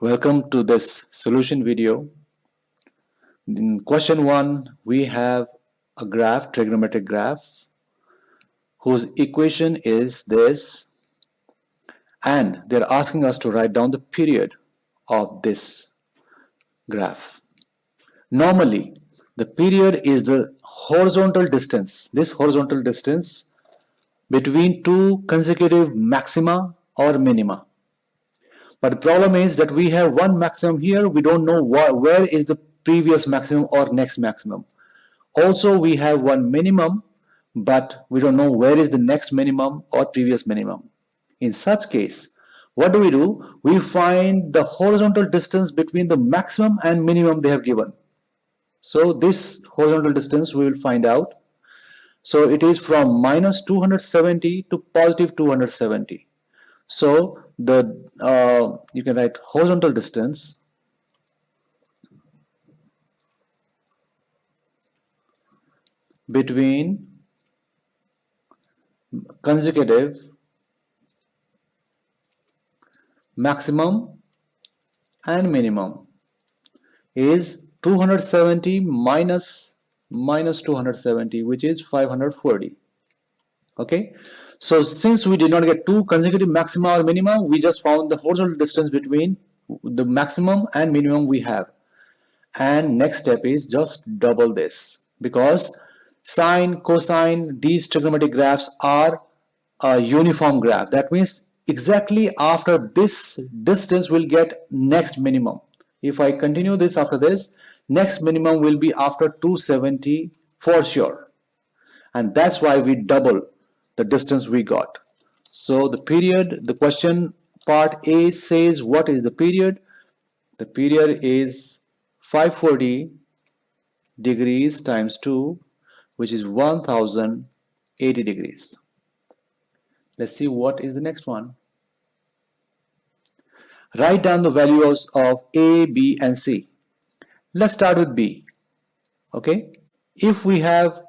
Welcome to this solution video. In question 1, we have a graph, trigonometric graph, whose equation is this, and they're asking us to write down the period of this graph. Normally, the period is the horizontal distance, this horizontal distance between two consecutive maxima or minima. But the problem is that we have one maximum here, we don't know where is the previous maximum or next maximum. Also, we have one minimum, but we don't know where is the next minimum or previous minimum. In such case, what do? We find the horizontal distance between the maximum and minimum they have given. So this horizontal distance we will find out. So it is from minus 270 to positive 270. So you can write horizontal distance between consecutive maximum and minimum is 270 minus 270, which is 540. Okay, so since we did not get two consecutive maxima or minima, we just found the horizontal distance between the maximum and minimum we have. And next step is just double this, because sine, cosine, these trigonometric graphs are a uniform graph. That means exactly after this distance we'll get next minimum. If I continue this after this, next minimum will be after 270 for sure. And that's why we double the distance we got. So the period, the question part A says what is the period? The period is 540 degrees times 2, which is 1080 degrees. Let's see what is the next one. Write down the values of A, B, and C. Let's start with B. Okay, if we have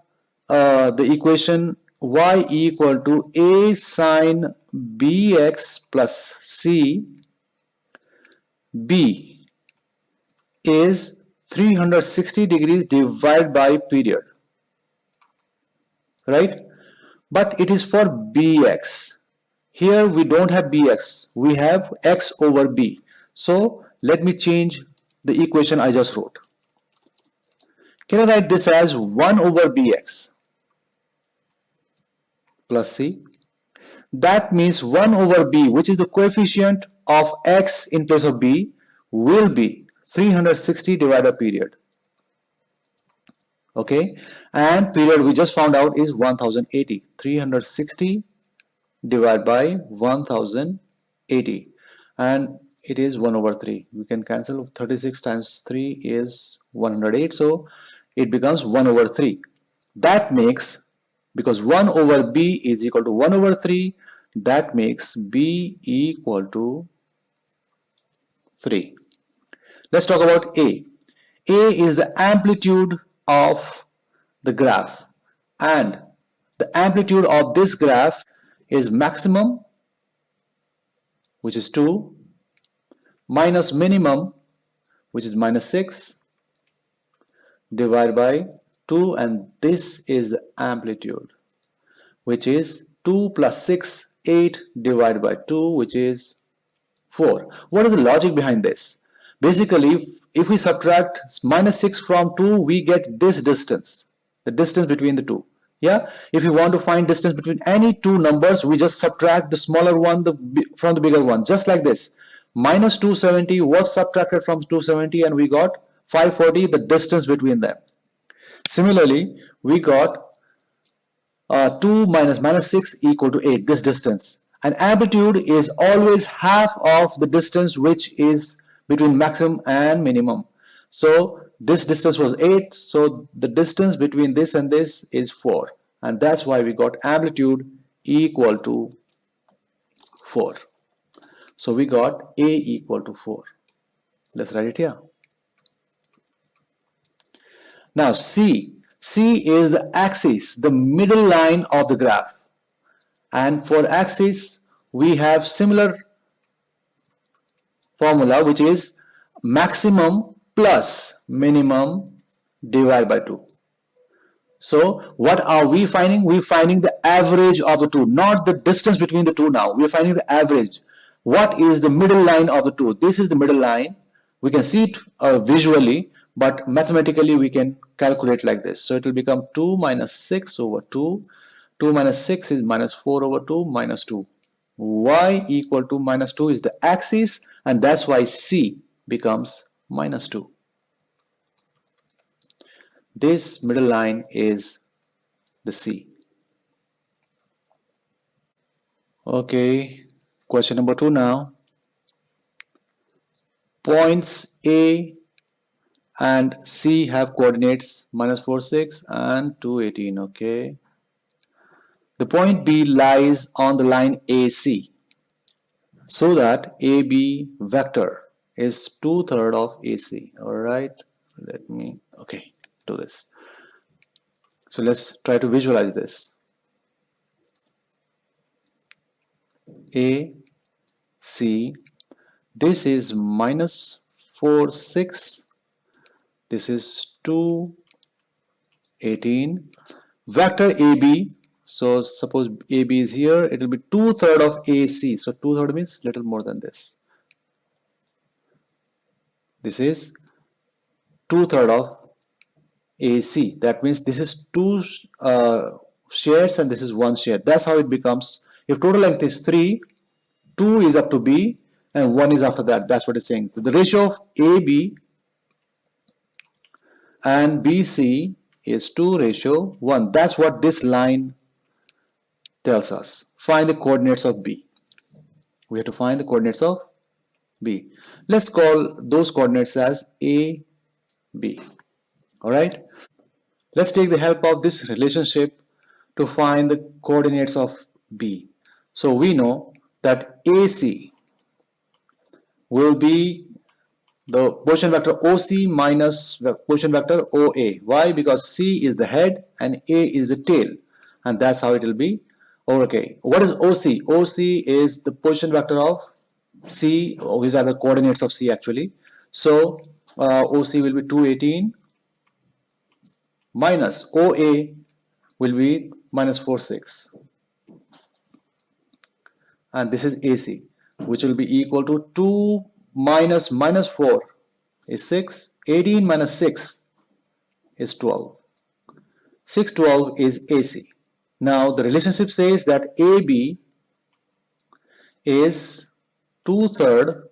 the equation y equal to a sine bx plus c, b is 360 degrees divided by period, right? But it is for bx. Here we don't have bx, we have x over b. So let me change the equation I just wrote. Can I write this as 1 over bx plus c? That means 1 over b, which is the coefficient of x in place of b, will be 360 divided by period. Okay, and period we just found out is 1080. 360 divided by 1080, and it is 1 over 3. We can cancel. 36 times 3 is 108, so it becomes 1 over 3. That makes, because 1 over b is equal to 1 over 3, that makes b equal to 3. Let's talk about A. A is the amplitude of the graph, and the amplitude of this graph is maximum, which is 2, minus minimum, which is minus 6, divided by 2, and this is the amplitude, which is 2 plus 6, 8 divided by 2, which is 4. What is the logic behind this? Basically, if we subtract minus 6 from 2, we get this distance, the distance between the two. Yeah, if you want to find distance between any two numbers, we just subtract the smaller one from the bigger one, just like this. Minus 270 was subtracted from 270 and we got 540, the distance between them. Similarly, we got 2 minus 6 equal to 8, this distance. And amplitude is always half of the distance which is between maximum and minimum. So this distance was 8, so the distance between this and this is 4. And that's why we got amplitude equal to 4. So we got A equal to 4. Let's write it here. Now C. C is the axis, the middle line of the graph. And for axis, we have similar formula, which is maximum plus minimum divided by 2. So what are we finding? We're finding the average of the two, not the distance between the two now. We're finding the average. What is the middle line of the two? This is the middle line. We can see it visually, but mathematically we can calculate like this. So it will become 2 minus 6 over 2. 2 minus 6 is minus 4 over 2 minus 2. Y equal to minus 2 is the axis, and that's why C becomes minus 2. This middle line is the C. Okay, question number 2 now. Points A and C have coordinates minus 4, 6 and 2, 18. Okay. The point B lies on the line AC, so that AB vector is 2/3 of AC. Alright, let me, okay, do this. So let's try to visualize this. A, C, this is minus 4, 6, this is 2, 18. Vector AB, so suppose AB is here, it will be 2/3 of AC. So 2/3 means little more than this. This is 2/3 of AC. That means this is two shares and this is one share. That's how it becomes. If total length is 3, 2 is up to B and 1 is after that. That's what it's saying. So the ratio of AB and BC is 2:1. That's what this line tells us. Find the coordinates of B. We have to find the coordinates of B. Let's call those coordinates as A, B. Alright? Let's take the help of this relationship to find the coordinates of B. So we know that AC will be the position vector OC minus the position vector OA. Why? Because C is the head and A is the tail, and that's how it will be. Okay, what is OC? OC is the position vector of C, which are the coordinates of C actually. So OC will be 218 minus OA will be minus 4, 6. And this is AC, which will be equal to 2 minus minus 4 is 6. 18 minus 6 is 12. 6, 12 is AC. Now the relationship says that AB is 2/3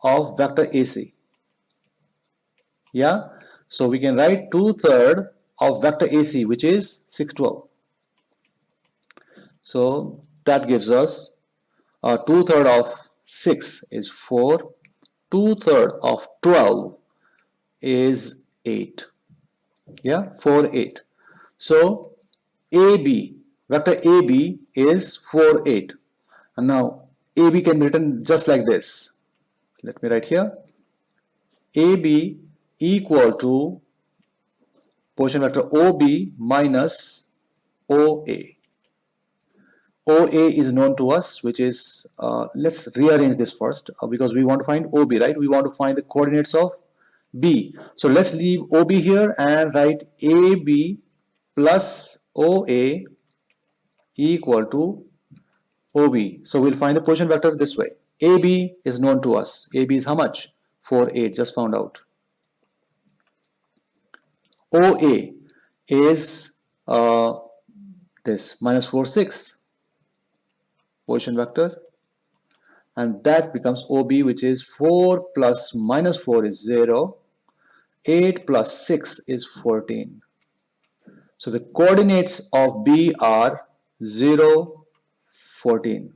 of vector AC. Yeah, so we can write 2/3 of vector AC, which is 6, 12. So that gives us 2/3 of 6 is 4. 2/3 of 12 is 8. Yeah, 4, 8. So AB, vector AB is 4, 8. And now AB can be written just like this. Let me write here. AB equal to position vector OB minus OA. OA is known to us, which is, let's rearrange this first because we want to find OB, right? We want to find the coordinates of B. So let's leave OB here and write AB plus OA equal to OB. So we'll find the position vector this way. AB is known to us. AB is how much? 4, 8, just found out. OA is this minus 4, 6 position vector, and that becomes OB, which is 4 plus minus 4 is 0. 8 plus 6 is 14. So the coordinates of B are 0, 14.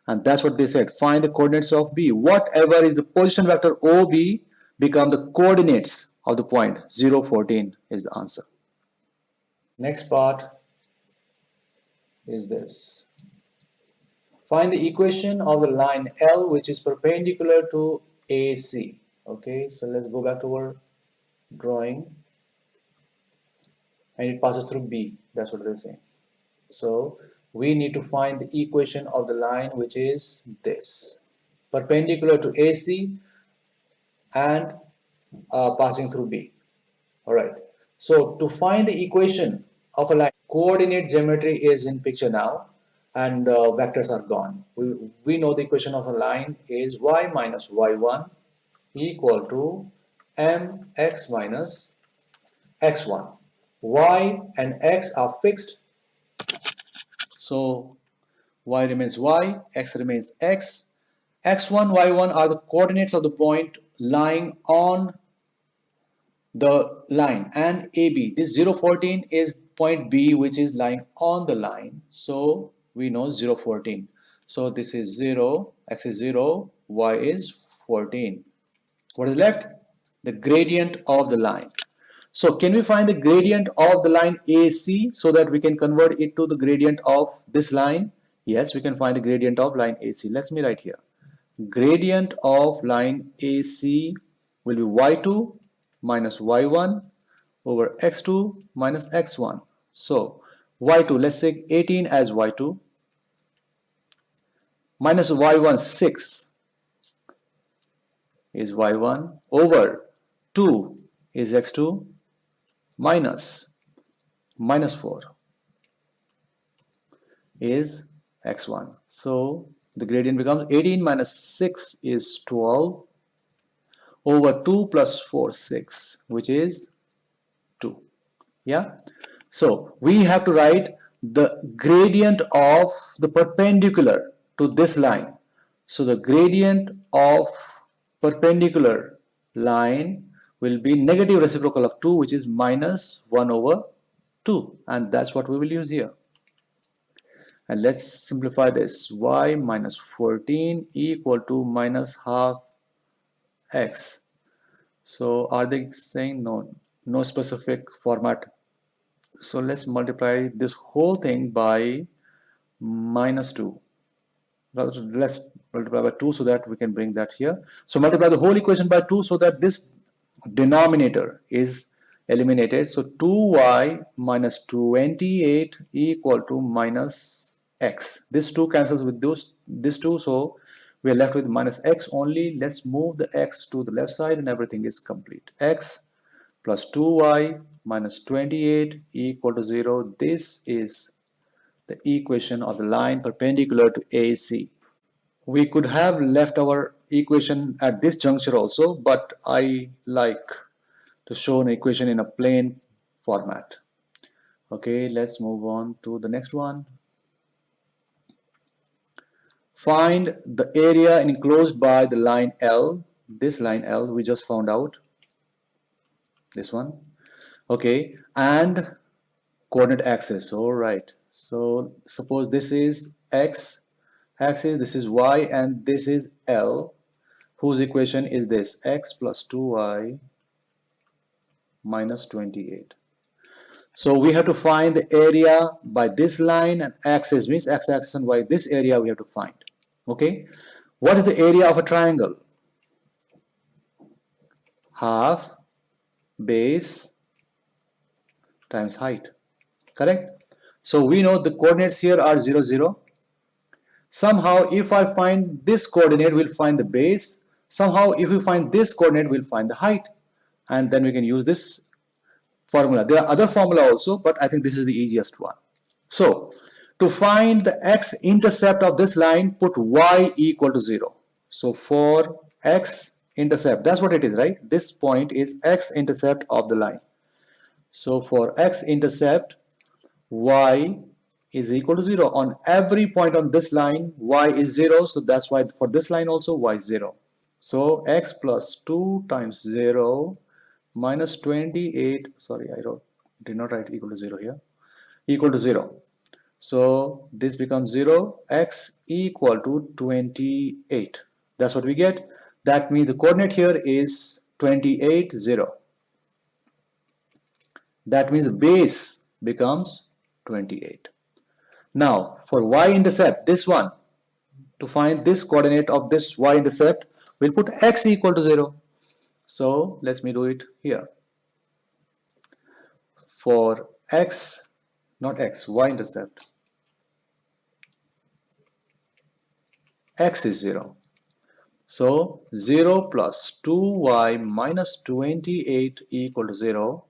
And that's what they said. Find the coordinates of B. Whatever is the position vector OB become the coordinates of the point. 0, 14 is the answer. Next part is this. Find the equation of the line L which is perpendicular to AC. Okay, so let's go back to our drawing. And it passes through B. That's what they're saying. So we need to find the equation of the line which is this. perpendicular to AC and passing through B. Alright, so to find the equation of a line, coordinate geometry is in picture now and vectors are gone. We know the equation of a line is y minus y1 equal to mx minus x1. Y and x are fixed, so y remains y, x remains x. X1, y1 are the coordinates of the point lying on the line, and AB. This 0, 14 is point B which is lying on the line. So we know 0, 14. So this is 0, x is 0, y is 14. What is left? The gradient of the line. So can we find the gradient of the line AC so that we can convert it to the gradient of this line? Yes, we can find the gradient of line AC. Let me write here. Gradient of line AC will be y2 minus y1 over x2 minus x1. So y2, let's take 18 as y2, minus y1, 6 is y1, over 2 is x2, minus 4 is x1. So the gradient becomes 18 minus 6 is 12 over 2 plus 4, 6, which is 2. Yeah. So we have to write the gradient of the perpendicular to this line. So the gradient of perpendicular line will be negative reciprocal of 2, which is minus 1 over 2. And that's what we will use here. And let's simplify this. Y minus 14 equal to minus half x. So are they saying no? No specific format. So let's multiply this whole thing by minus 2. Let's multiply by 2 so that we can bring that here. So multiply the whole equation by 2 so that this denominator is eliminated. So 2y minus 28 equal to minus x. This 2 cancels with this 2, so we are left with minus x only. Let's move the x to the left side and everything is complete. X plus 2y minus 28 equal to 0. This is the equation of the line perpendicular to AC. We could have left our equation at this juncture also, but I like to show an equation in a plain format. Okay, let's move on to the next one. Find the area enclosed by the line L. This line L we just found out. This one. Okay, and coordinate axis. All right. So suppose this is x axis, this is y, and this is L, whose equation is this: x plus 2y minus 28. So we have to find the area by this line, and axis means x-axis and y. This area we have to find. Okay. What is the area of a triangle? Half base times height. Correct? So we know the coordinates here are 0, 0. Somehow if I find this coordinate, we'll find the base. Somehow if we find this coordinate, we'll find the height. And then we can use this formula. There are other formula also, but I think this is the easiest one. So to find the x-intercept of this line, put y equal to 0. So for x-intercept, that's what it is, right? This point is x-intercept of the line. So for x-intercept, y is equal to 0. On every point on this line, y is 0. So that's why for this line also y is 0. So x plus 2 times 0 minus 28. Sorry, did not write equal to 0 here. Equal to 0. So this becomes 0. X equal to 28. That's what we get. That means the coordinate here is 28, 0. That means the base becomes 28. Now for y-intercept, this one, to find this coordinate of this y-intercept, we'll put x equal to 0. So let me do it here. For x, not x, y-intercept, x is 0. So 0 plus 2y minus 28 equal to 0.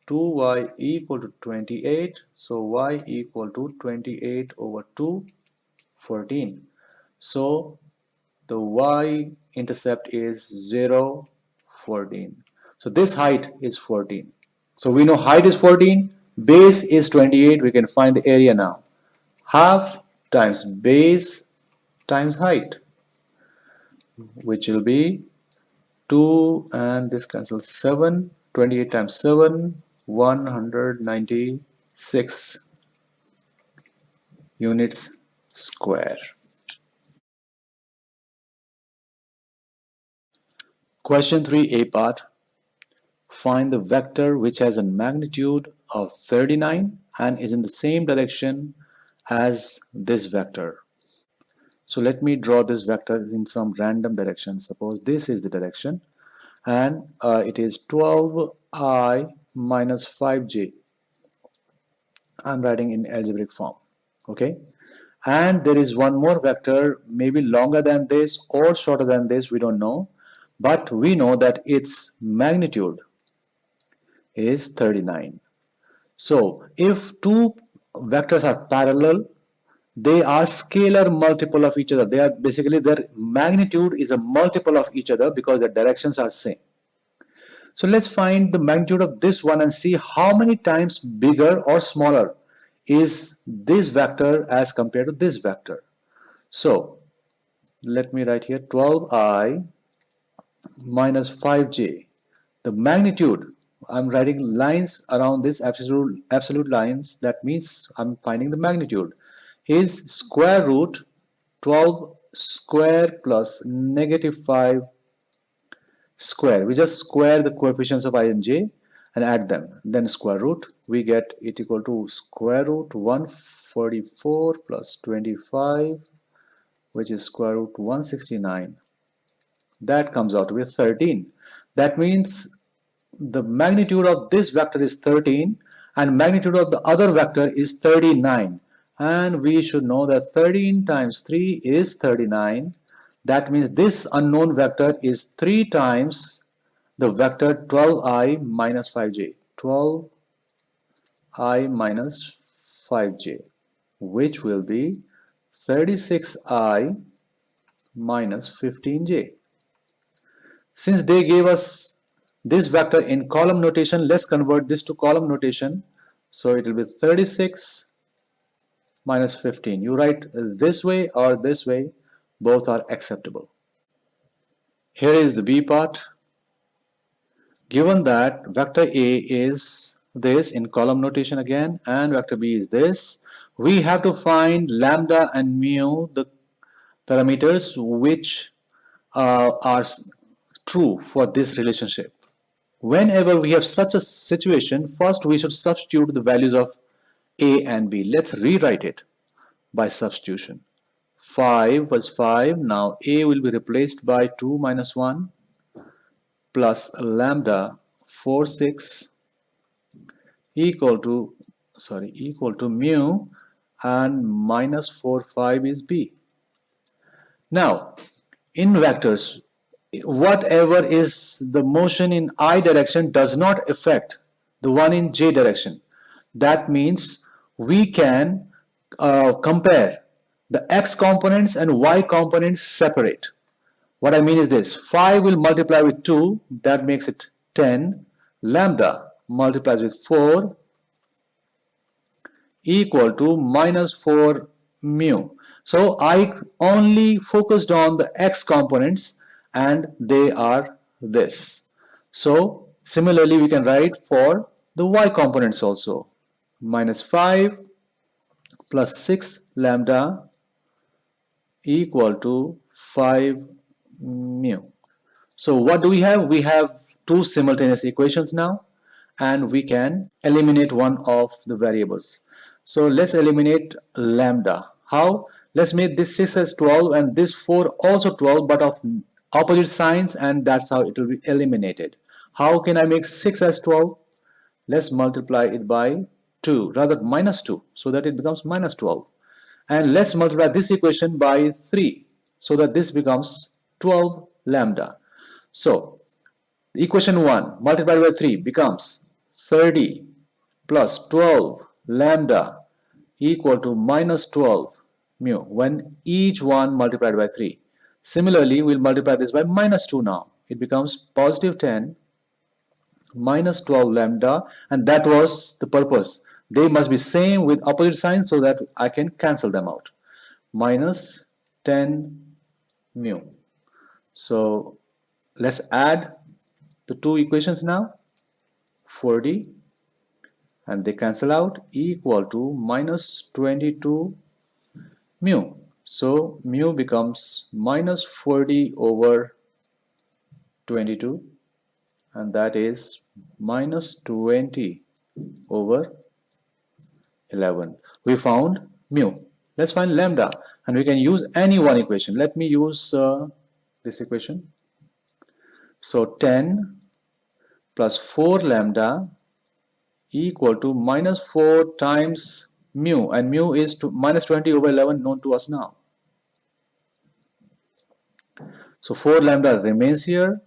2y equal to 28. So y equal to 28 over 2, 14. So the y-intercept is 0, 14. So this height is 14. So we know height is 14, base is 28. We can find the area now. Half times base times height, which will be 2 and this cancels 7. 28 times 7, 196 units square. Question 3a part. Find the vector which has a magnitude of 39 and is in the same direction as this vector. So let me draw this vector in some random direction. Suppose this is the direction and it is 12i minus 5j. I'm writing in algebraic form. Okay. And there is one more vector, maybe longer than this or shorter than this, we don't know. But we know that its magnitude is 39. So if two vectors are parallel, they are scalar multiple of each other. They are basically, their magnitude is a multiple of each other because their directions are same. So let's find the magnitude of this one and see how many times bigger or smaller is this vector as compared to this vector. So let me write here 12i minus 5j. The magnitude, I'm writing lines around this absolute lines, that means I'm finding the magnitude, is square root 12 square plus negative 5 square. We just square the coefficients of I and j and add them, then square root. We get it equal to square root 144 plus 25, which is square root 169. That comes out to be 13. That means the magnitude of this vector is 13 and magnitude of the other vector is 39. And we should know that 13 times 3 is 39. That means this unknown vector is 3 times the vector 12i minus 5j. 12i minus 5j, which will be 36i minus 15j. Since they gave us this vector in column notation, let's convert this to column notation. So it will be 36 minus 15. You write this way or this way, both are acceptable. Here is the B part. Given that vector A is this in column notation again and vector B is this, we have to find lambda and mu, the parameters which are true for this relationship. Whenever we have such a situation, first we should substitute the values of A and B. Let's rewrite it by substitution. 5 was 5. Now A will be replaced by 2 minus 1 plus lambda 4 6 equal to mu and minus 4 5 is B. Now in vectors, whatever is the motion in I direction does not affect the one in J direction. That means we can compare the X components and Y components separate. What I mean is this: 5 will multiply with 2, that makes it 10. Lambda multiplies with 4 equal to minus 4 mu. So I only focused on the X components and they are this. So similarly we can write for the Y components also. Minus 5 plus 6 lambda equal to 5 mu. So what do we have? We have two simultaneous equations now and we can eliminate one of the variables. So let's eliminate lambda. How? Let's make this 6 as 12 and this 4 also 12 but of opposite signs, and that's how it will be eliminated. How can I make 6 as 12? Let's multiply it by 2, rather minus 2, so that it becomes minus 12. And let's multiply this equation by 3 so that this becomes 12 lambda. So equation 1 multiplied by 3 becomes 30 plus 12 lambda equal to minus 12 mu when each one multiplied by 3. Similarly, we'll multiply this by minus 2 now. It becomes positive 10 minus 12 lambda, and that was the purpose. They must be same with opposite signs so that I can cancel them out. Minus 10 mu. So let's add the two equations now. 40 and they cancel out, equal to minus 22 mu. So mu becomes minus 40 over 22, and that is minus 20 over 11. We found mu. Let's find lambda, and we can use any one equation. Let me use this equation. So 10 plus 4 lambda equal to minus 4 times mu, and mu is minus 20 over 11, known to us now. So 4 lambda remains here,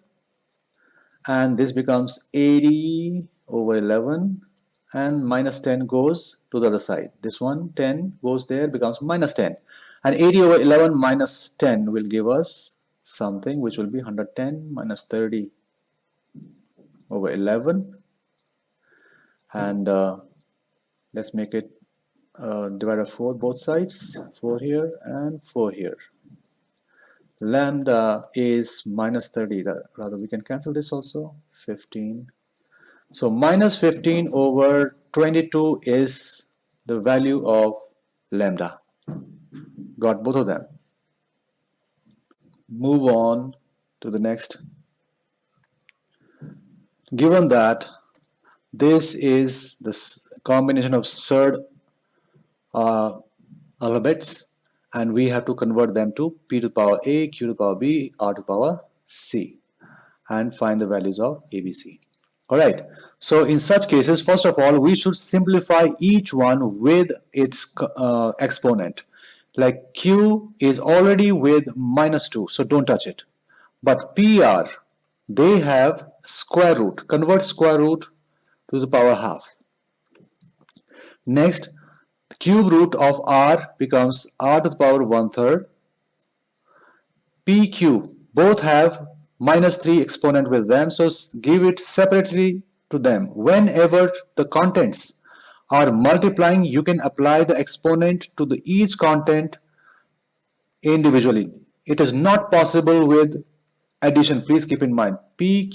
and this becomes 80 over 11, and minus 10 goes to the other side. This one 10 goes there, becomes minus 10, and 80 over 11 minus 10 will give us something which will be 110 minus 30 over 11, and let's make it divided by 4 both sides, 4 here and 4 here. Lambda is minus 30, rather we can cancel this also, 15. So minus 15 over 22 is the value of lambda. Got both of them. Move on to the next. Given that this is the combination of surd alphabets, and we have to convert them to p to the power a, q to the power b, r to the power c, and find the values of a, b, c. Alright, so in such cases, first of all, we should simplify each one with its exponent. Like q is already with minus 2, so don't touch it. But pr, they have square root. Convert square root to the power half. Next, the cube root of r becomes r to the power 1/3. PQ, both have minus 3 exponent with them, so give it separately to them. Whenever the contents are multiplying, you can apply the exponent to each content individually. It is not possible with addition. Please keep in mind, p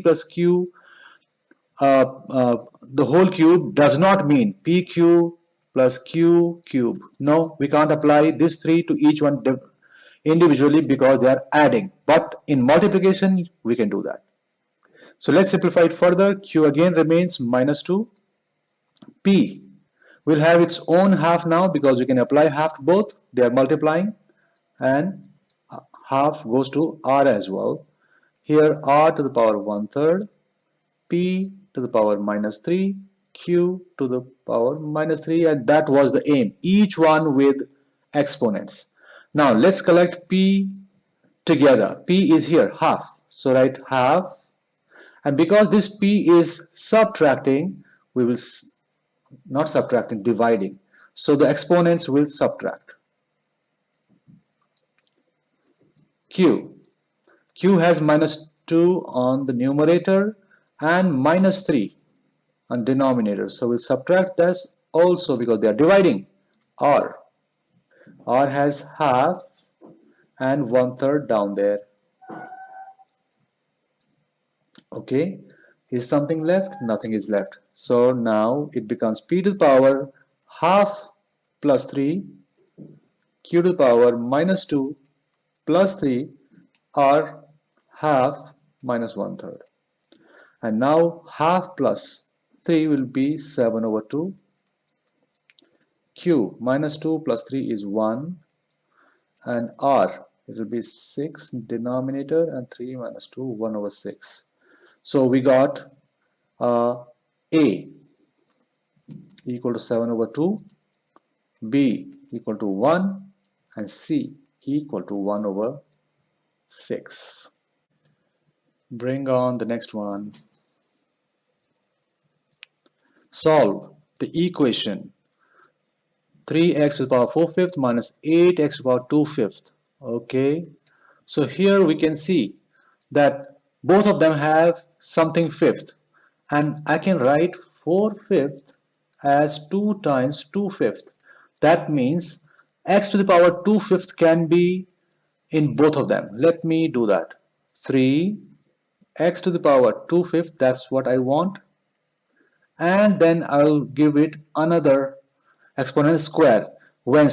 plus q, the whole cube does not mean pq plus q cube. No, we can't apply this 3 to each one individually because they are adding, but in multiplication we can do that. So let's simplify it further. Q again remains minus 2. P will have its own half now because we can apply half to both. They are multiplying, and half goes to r as well. Here r to the power 1/3, p to the power minus 3, q to the power minus 3, and that was the aim, each one with exponents. Now let's collect p together. P is here, half. So write half. And because this p is subtracting, we will not subtracting, dividing. So the exponents will subtract. Q. Q has minus 2 on the numerator and minus 3 on denominator. So we'll subtract this also because they are dividing. R. R has half and 1/3 down there. Okay, is something left? Nothing is left. So now it becomes p to the power half plus 3, q to the power minus 2 plus 3, r half minus 1/3. And now half plus 3 will be 7 over 2. Q minus 2 plus 3 is 1, and r, it will be 6 denominator, and 3 minus 2, 1 over 6. So we got A equal to 7 over 2, B equal to 1, and C equal to 1 over 6. Bring on the next one. Solve the equation 3x to the power 4/5 minus 8x to the power 2/5. Okay, so here we can see that both of them have something fifth, and I can write 4/5 as 2 times 2/5. That means x to the power 2/5 can be in both of them. Let me do that. 3x to the power 2/5, that's what I want, and then I'll give it another exponent square. When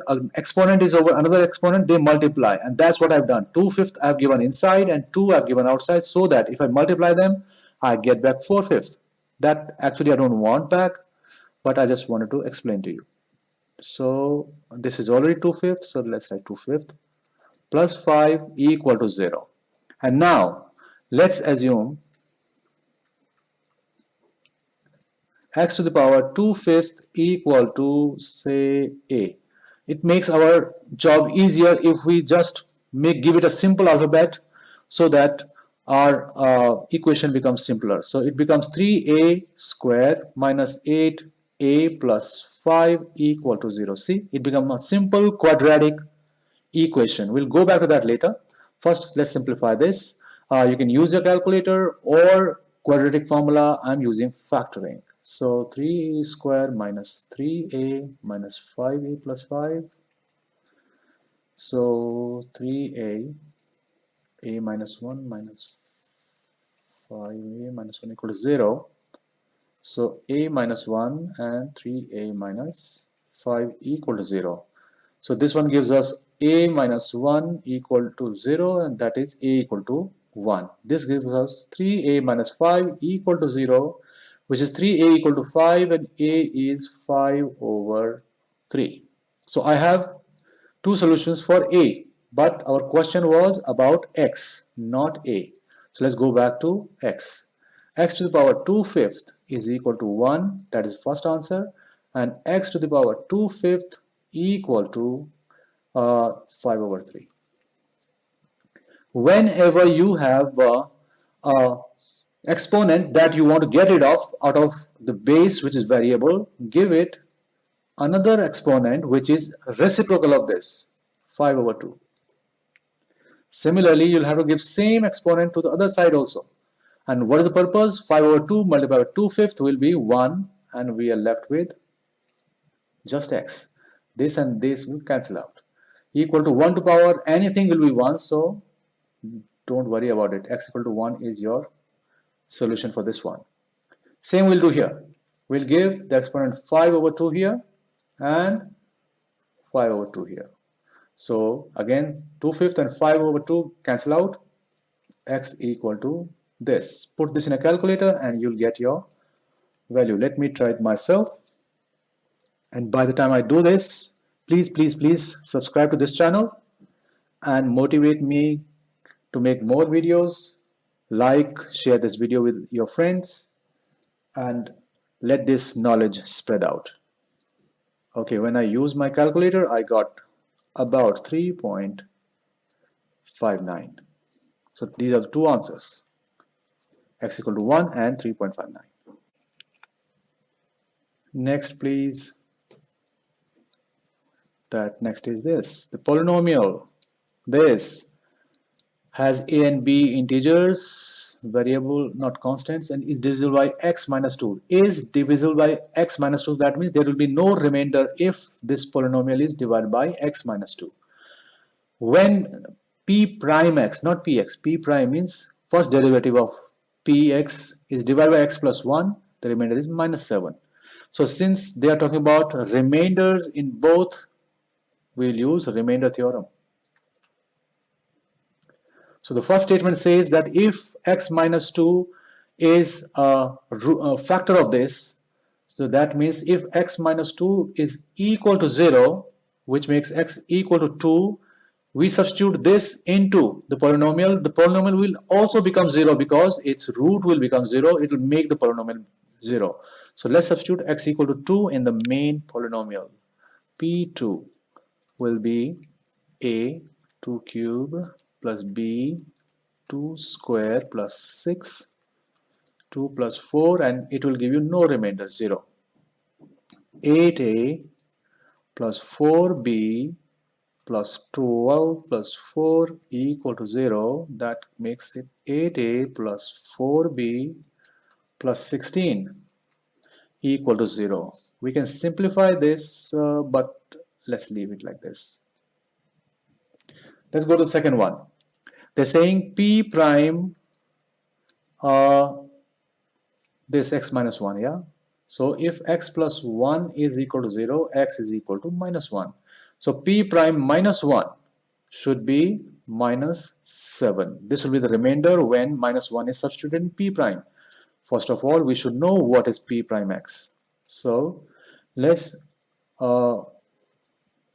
an exponent is over another exponent, they multiply, and that's what I've done. 2/5 I've given inside and 2 I've given outside, so that if I multiply them, I get back 4/5. That actually I don't want back, but I just wanted to explain to you. So this is already 2/5, so let's write 2/5 plus 5 equal to 0. And now let's assume x to the power 2/5 equal to, say, a. It makes our job easier if we just give it a simple alphabet, so that our equation becomes simpler. So it becomes 3a square minus 8a plus 5 equal to 0. See, it becomes a simple quadratic equation. We'll go back to that later. First, let's simplify this. You can use your calculator or quadratic formula. I'm using factoring. So 3a square minus 3a minus 5a plus 5. So 3a, a minus 1 minus 5a minus 1 equal to 0. So a minus 1 and 3a minus 5 equal to 0. So this one gives us a minus 1 equal to 0, and that is a equal to 1. This gives us 3a minus 5 equal to 0, which is 3a equal to 5, and a is 5 over 3. So I have two solutions for a, but our question was about x, not a. So let's go back to x. X to the power 2/5 is equal to 1, that is first answer, and x to the power 2/5 equal to 5 over 3. Whenever you have a exponent that you want to get rid of out of the base, which is variable, give it another exponent which is reciprocal of this, 5 over 2. Similarly, you'll have to give same exponent to the other side also. And what is the purpose? 5 over 2 multiplied by 2/5 will be 1, and we are left with just x. This and this will cancel out. Equal to 1 to power anything will be 1, so don't worry about it. X equal to 1 is your solution for this one. Same we'll do here. We'll give the exponent 5 over 2 here and 5 over 2 here. So again, 2/5 and 5 over 2 cancel out. X equal to this. Put this in a calculator and you'll get your value. Let me try it myself. And by the time I do this, please subscribe to this channel and motivate me to make more videos. Like, share this video with your friends, and let this knowledge spread out. Okay, when I use my calculator, I got about 3.59. So these are the two answers, x equal to 1 and 3.59. Next, please. That next is this. The polynomial, this has a and b integers, variable, not constants, and is divisible by x minus 2. Is divisible by x minus 2, that means there will be no remainder if this polynomial is divided by x minus 2. When p prime x, not px, p prime means first derivative of px is divided by x plus 1, the remainder is minus 7. So since they are talking about remainders in both, we'll use remainder theorem. So the first statement says that if x minus 2 is a factor of this, so that means if x minus 2 is equal to 0, which makes x equal to 2, we substitute this into the polynomial will also become 0 because its root will become 0. It will make the polynomial 0. So let's substitute x equal to 2 in the main polynomial. P2 will be a 2 cube plus b 2 square plus 6, 2 plus 4, and it will give you no remainder, 0. 8a plus 4b plus 12 plus 4 equal to 0. That makes it 8a plus 4b plus 16 equal to 0. We can simplify this, but let's leave it like this. Let's go to the second one. They're saying p prime this x minus 1, yeah? So if x plus 1 is equal to 0, x is equal to minus 1. So p prime minus 1 should be minus 7. This will be the remainder when minus 1 is substituted in p prime. First of all, we should know what is p prime x. So let's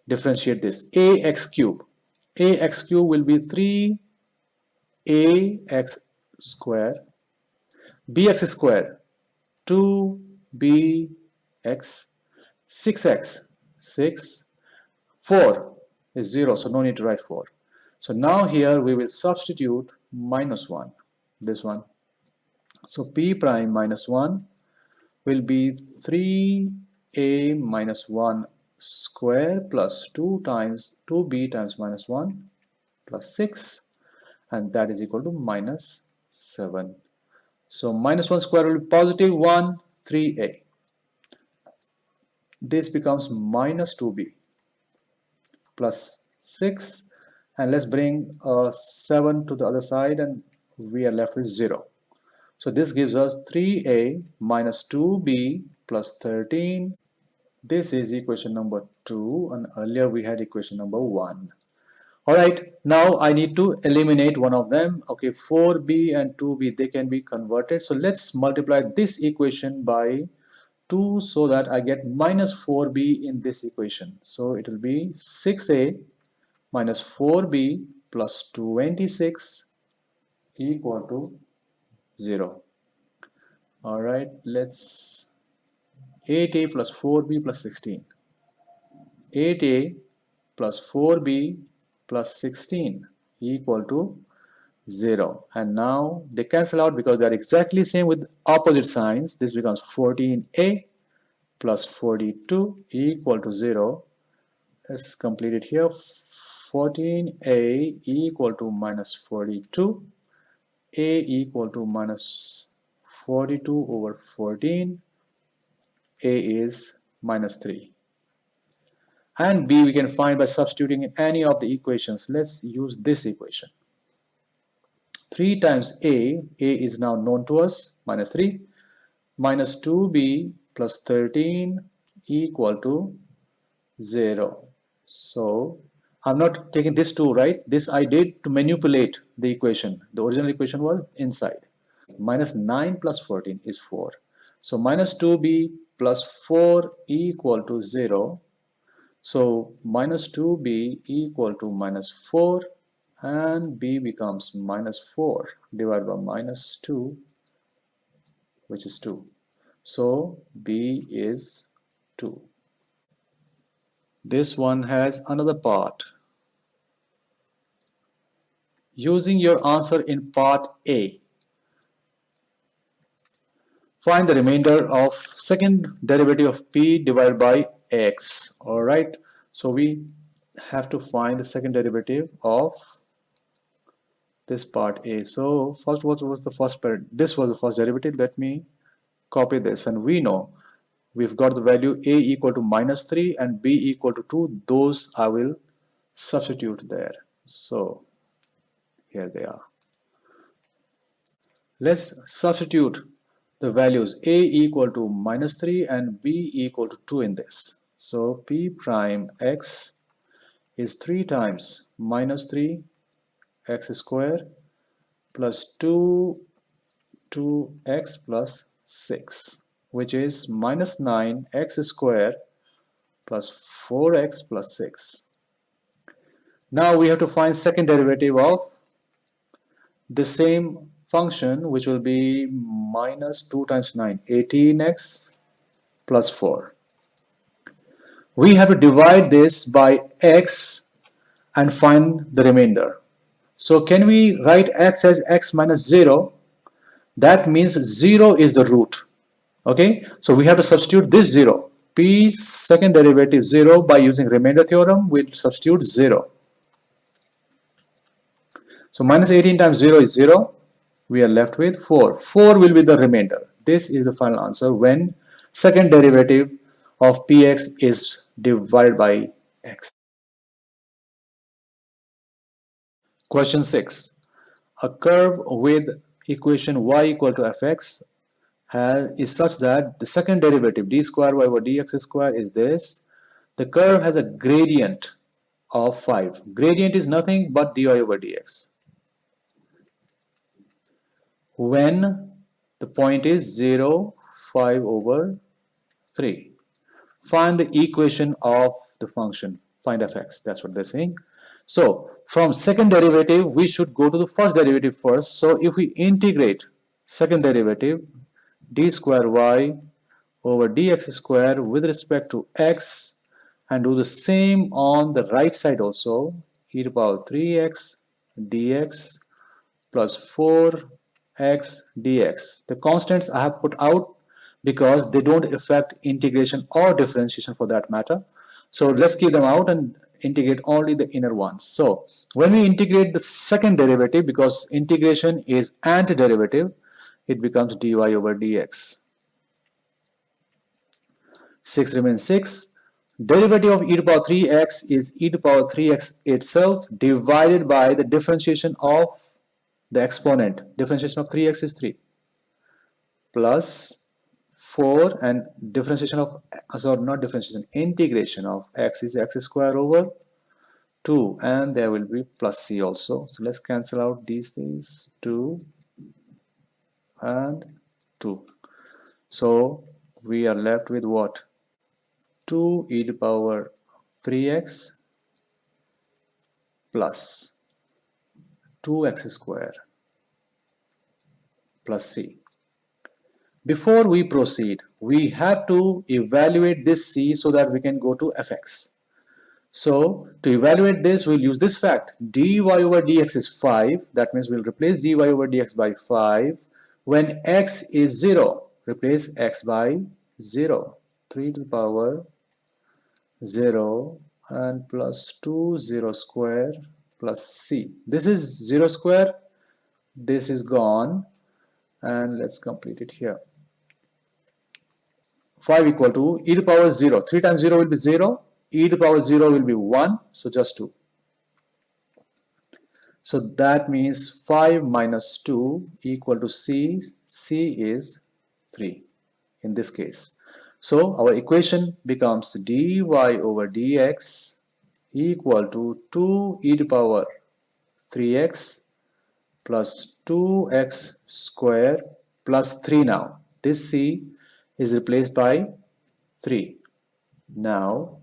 differentiate this. Ax cube. Ax cube will be 3ax square, bx square 2bx, 6x, 6, 4 is 0, so no need to write 4. So now here we will substitute minus 1, this one. So p prime minus 1 will be 3a minus 1 square plus 2 times 2b times minus 1 plus 6, and that is equal to minus 7. So minus 1 square will be positive 1, 3a. This becomes minus 2b plus 6, and let's bring 7 to the other side, and we are left with 0. So this gives us 3a minus 2b plus 13. This is equation number 2, and earlier we had equation number 1. Alright, now I need to eliminate one of them. Okay, 4b and 2b, they can be converted. So let's multiply this equation by 2 so that I get minus 4b in this equation. So it will be 6a minus 4b plus 26 equal to 0. Alright, let's 8a plus 4b plus 16. 8a plus 4b plus 16 equal to 0. And now they cancel out because they are exactly same with opposite signs. This becomes 14a plus 42 equal to 0. Let's complete it here. 14a equal to minus 42. A equal to minus 42 over 14. A is minus 3. And b we can find by substituting in any of the equations. Let's use this equation. 3 times a is now known to us, minus 3, minus 2b plus 13 equal to 0. So I'm not taking this 2, right? This I did to manipulate the equation. The original equation was inside. Minus 9 plus 14 is 4. So minus 2b plus 4 equal to 0. So minus 2b equal to minus 4, and b becomes minus 4 divided by minus 2, which is 2. So b is 2. This one has another part. Using your answer in part A, find the remainder of second derivative of p divided by x. Alright, so we have to find the second derivative of this part A. So first, what was the first part? This was the first derivative. Let me copy this, and we know we've got the value a equal to minus 3 and b equal to 2. Those I will substitute there. So here they are. Let's substitute the values a equal to minus 3 and b equal to 2 in this. So p prime x is 3 times minus 3 x square plus 2x plus 6, which is minus 9 x square plus 4x plus 6. Now we have to find second derivative of the same function, which will be minus 2 times 9, 18x plus 4. We have to divide this by x and find the remainder. So can we write x as x minus 0? That means 0 is the root. Okay, so we have to substitute this 0. P second derivative 0 by using remainder theorem, we'll substitute 0. So minus 18 times 0 is 0. We are left with 4. 4 will be the remainder. This is the final answer when second derivative of px is divided by x. Question 6. A curve with equation y equal to fx is such that the second derivative d square y over dx square is this. The curve has a gradient of 5. Gradient is nothing but dy over dx. When the point is 0, 5 over 3. Find the equation of the function. Find fx. That's what they're saying. So from second derivative, we should go to the first derivative first. So if we integrate second derivative, d square y over dx square with respect to x, and do the same on the right side also, e to the power 3x dx plus 4x dx. The constants I have put out because they don't affect integration or differentiation for that matter. So let's keep them out and integrate only the inner ones. So when we integrate the second derivative, because integration is antiderivative, it becomes dy over dx. 6 remains 6. Derivative of e to the power 3x is e to the power 3x itself divided by the differentiation of the exponent. Differentiation of 3x is 3 plus 4, and differentiation of, sorry, not differentiation, integration of x is x square over 2, and there will be plus c also. So let's cancel out these things, 2 and 2. So we are left with what? 2 e to the power 3x plus 2x square plus c. Before we proceed, we have to evaluate this c so that we can go to fx. So to evaluate this, we'll use this fact. dy over dx is 5. That means we'll replace dy over dx by 5. When x is 0, replace x by 0. 3 to the power 0 and plus 2 0 square plus c. This is 0 square. This is gone. And let's complete it here. 5 equal to e to the power 0. 3 times 0 will be 0. E to the power 0 will be 1. So just 2. So that means 5 minus 2 equal to c. C is 3 in this case. So our equation becomes dy over dx equal to 2 e to the power 3x plus 2x square plus 3 now. This c is replaced by 3. Now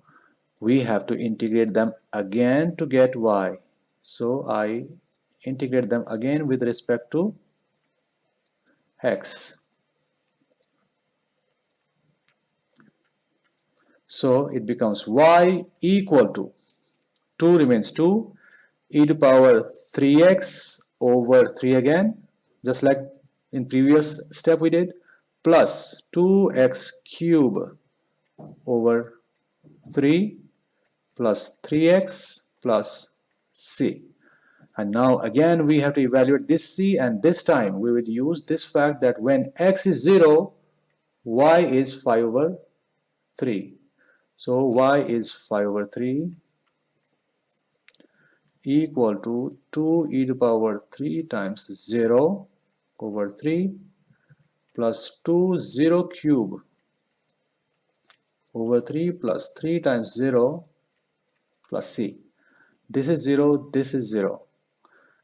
we have to integrate them again to get y. So I integrate them again with respect to x. So it becomes y equal to 2 remains 2 e to the power 3x over 3 again, just like in previous step we did, plus 2x cube over 3 plus 3x plus c. And now again we have to evaluate this c, and this time we would use this fact that when x is 0, y is 5 over 3. So y is 5 over 3 equal to 2 e to the power 3 times 0 over 3 plus 2 0 cube over 3 plus 3 times 0 plus c. This is 0, this is 0.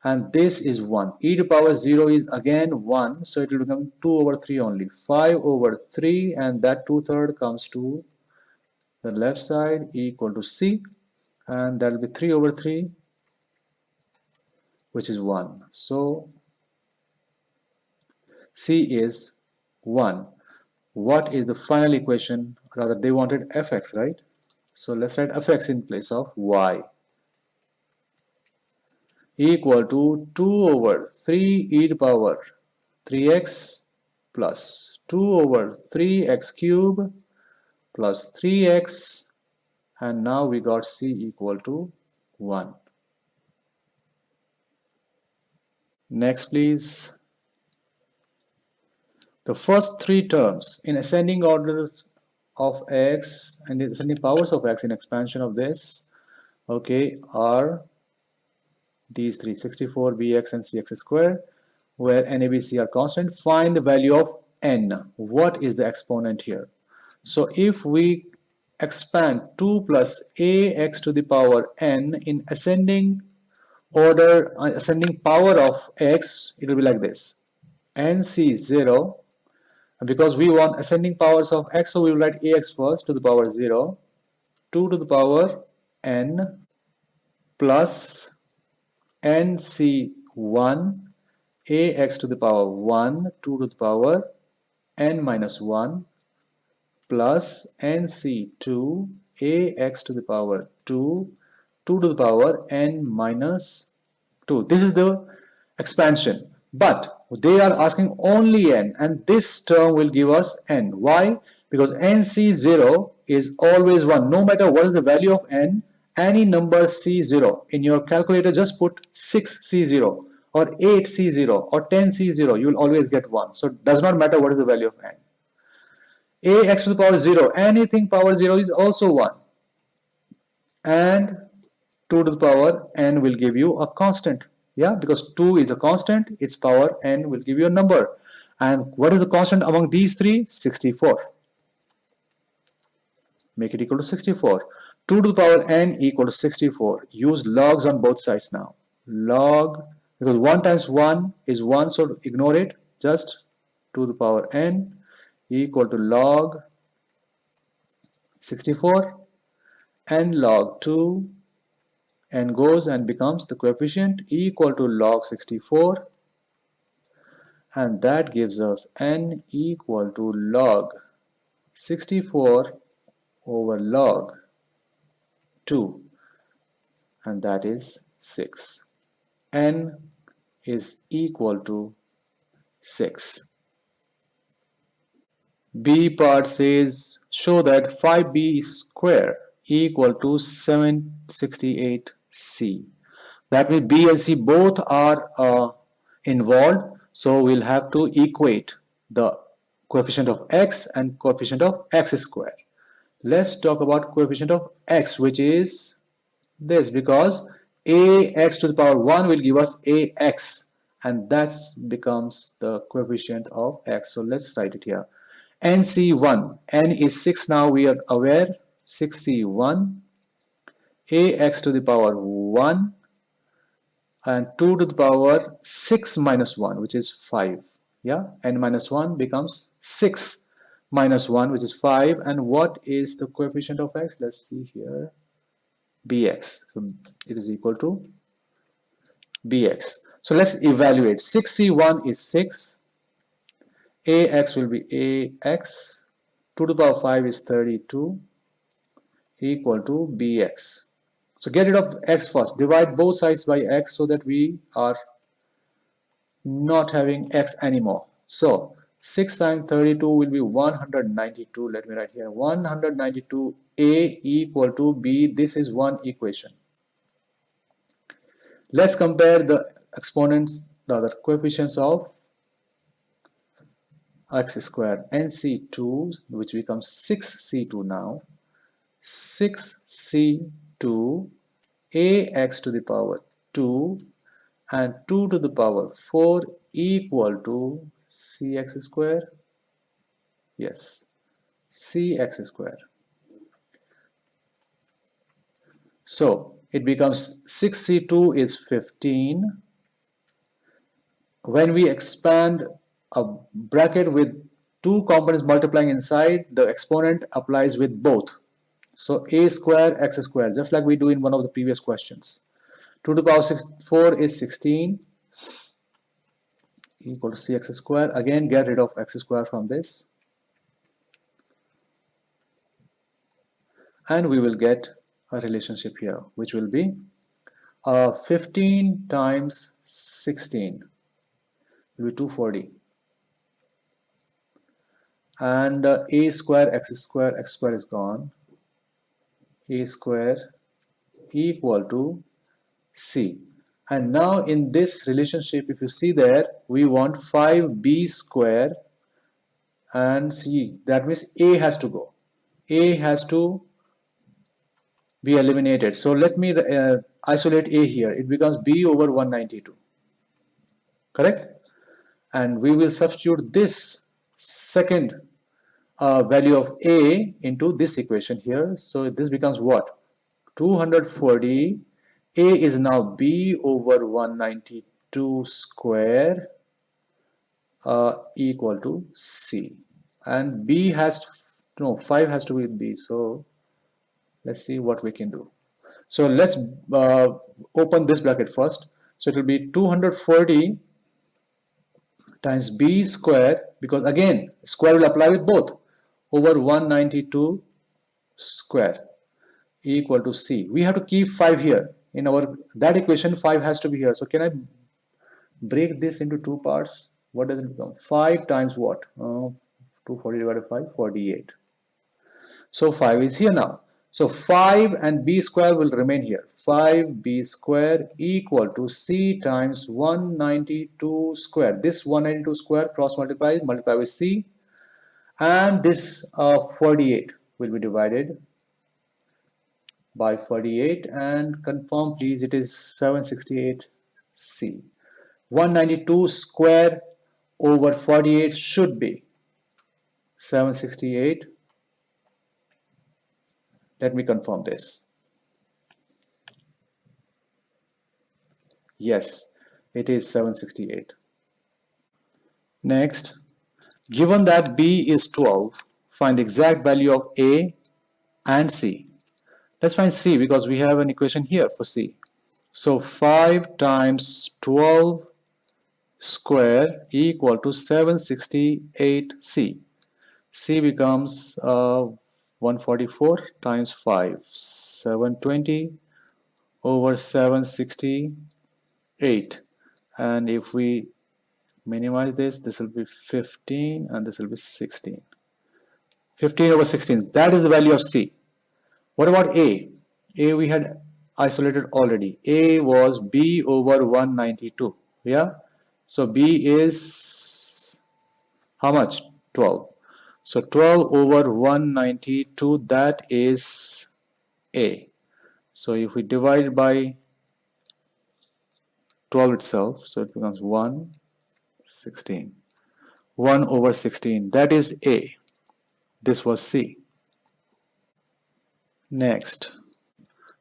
And this is 1. E to the power 0 is again 1, so it will become 2 over 3 only. 5 over 3, and that 2/3 comes to the left side equal to c, and that will be 3 over 3, which is 1. So c is 1. What is the final equation? Rather, they wanted fx, right? So let's write fx in place of y. equal to 2 over 3 e to the power 3x plus 2 over 3x cube plus 3x, and now we got c equal to 1. Next please. The first three terms in ascending orders of x and the ascending powers of x in expansion of this, okay, are these three: 64, bx and cx square, where n, a, b, c are constant. Find the value of n. What is the exponent here? So if we expand 2 plus ax to the power n in ascending order, ascending power of x, it will be like this: nc0. Because we want ascending powers of x, so we will write ax first to the power 0, 2 to the power n plus nc1 ax to the power 1, 2 to the power n minus 1 plus nc2 ax to the power 2, 2 to the power n minus 2. This is the expansion, but they are asking only n, and this term will give us n. Why? Because nc0 is always 1. No matter what is the value of n, any number c0 in your calculator, just put 6c0 or 8c0 or 10c0, you will always get 1. So it does not matter what is the value of n. Ax to the power 0, anything power 0 is also 1, and 2 to the power n will give you a constant. Yeah, because 2 is a constant, its power n will give you a number. And what is the constant among these three? 64. Make it equal to 64. 2 to the power n equal to 64. Use logs on both sides now. Log, because 1 times 1 is 1, so ignore it. Just 2 to the power n equal to log 64, and log 2, n goes and becomes the coefficient equal to log 64, and that gives us n equal to log 64 over log 2, and that is 6. N is equal to 6. B part says show that 5b square equal to 768c. That means b and c both are involved, so we'll have to equate the coefficient of x and coefficient of x square. Let's talk about coefficient of x, which is this, because ax to the power 1 will give us ax, and that becomes the coefficient of x. So let's write it here. nc1, n is 6 now, we are aware, 6c1, ax to the power 1, and 2 to the power 6 minus 1, which is 5. Yeah, n minus 1 becomes 6 minus 1, which is 5. And what is the coefficient of x? Let's see here, bx. So it is equal to bx. So let's evaluate. 6c1 is 6, ax will be ax, 2 to the power 5 is 32, equal to bx. So get rid of x first, divide both sides by x so that we are not having x anymore. So 6 times 32 will be 192. Let me write here 192. A equal to b. This is one equation. Let's compare the exponents, the other coefficients of x square. nc2, which becomes 6c2 now. 6c2 ax to the power 2 and 2 to the power 4 equal to cx square. Yes, cx square. So it becomes 6c2 is 15. When we expand a bracket with two components multiplying inside, the exponent applies with both. So a square x square, just like we do in one of the previous questions. 2 to the power 4 is 16 equal to cx square. Again, get rid of x square from this, and we will get a relationship here, which will be 15 times 16 will be 240. And a square x square is gone. A square equal to c. And now in this relationship, if you see there, we want 5b square and c. That means a has to go. A has to be eliminated. So let me isolate a here. It becomes b over 192. Correct? And we will substitute this second value of a into this equation here. So this becomes what? 240. A is now b over 192 square equal to c. And b has to, no, 5 has to be b. So let's see what we can do. So let's open this bracket first. So it will be 240 times b square, because again square will apply with both, over 192 square equal to c. We have to keep 5 here in our that equation. 5 has to be here. So can I break this into two parts? What does it become? 5 times what? 240 divided by 5, 48. So 5 is here now. So 5 and b square will remain here. 5b square equal to c times 192 square. This 192 square cross multiply with c, and this 48 will be divided by 48, and confirm please, it is 768c. 192 square over 48 should be 768. Let me confirm this. Yes, it is 768. Next, given that b is 12, find the exact value of a and c. Let's find c because we have an equation here for c. So 5 times 12 square equal to 768c. C becomes 144 times 5, 720 over 768. And if we minimize this, this will be 15 and this will be 16. 15 over 16, that is the value of C. What about A? A we had isolated already. A was B over 192. Yeah. So B is how much? 12. So 12 over 192, that is A. So if we divide by 12 itself, so it becomes 16. 1 over 16, that is A. This was C. Next,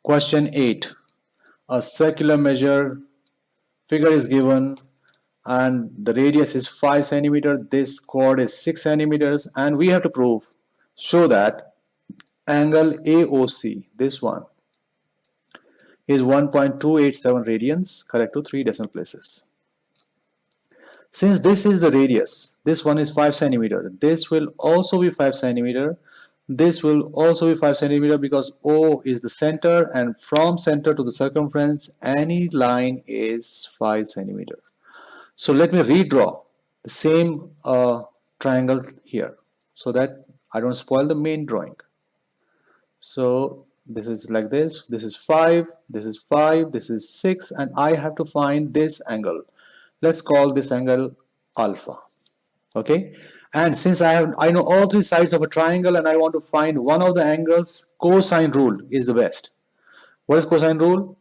question 8. A circular measure figure is given and the radius is 5 centimeters, this chord is 6 centimeters, and we have to show that angle AOC, this one, is 1.287 radians, correct to 3 decimal places. Since this is the radius, this one is 5 centimeters, this will also be 5 centimeters, this will also be 5 centimeters because O is the center, and from center to the circumference any line is 5 centimeters. So let me redraw the same triangle here so that I don't spoil the main drawing. So this is like this, this is 5, this is 5, this is 6, and I have to find this angle. Let's call this angle alpha. Okay, and since I know all three sides of a triangle and I want to find one of the angles, cosine rule is the best. What is cosine rule?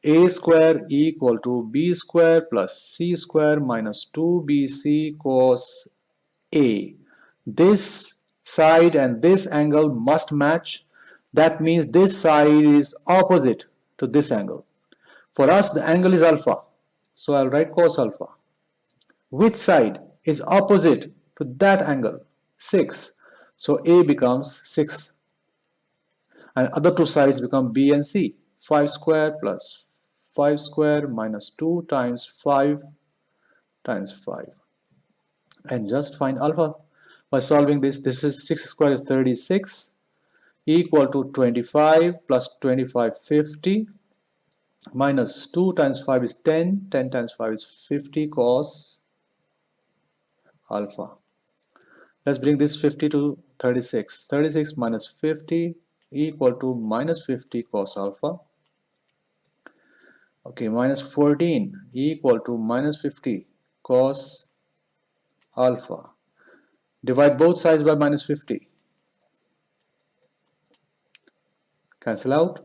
A square equal to b square plus c square minus 2bc cos A. This side and this angle must match. That means this side is opposite to this angle. For us, the angle is alpha. So I'll write cos alpha. Which side is opposite to that angle? 6. So A becomes 6. And other two sides become B and C. 5 square plus 5 square minus 2 times 5 times 5. And just find alpha by solving this. This is 6 square is 36 equal to 25 plus 25, 50. minus 2 times 5 is 10, 10 times 5 is 50 cos alpha. Let's bring this 50 to 36. 36 minus 50 equal to minus 50 cos alpha. Okay, minus 14 equal to minus 50 cos alpha. Divide both sides by minus 50. Cancel out.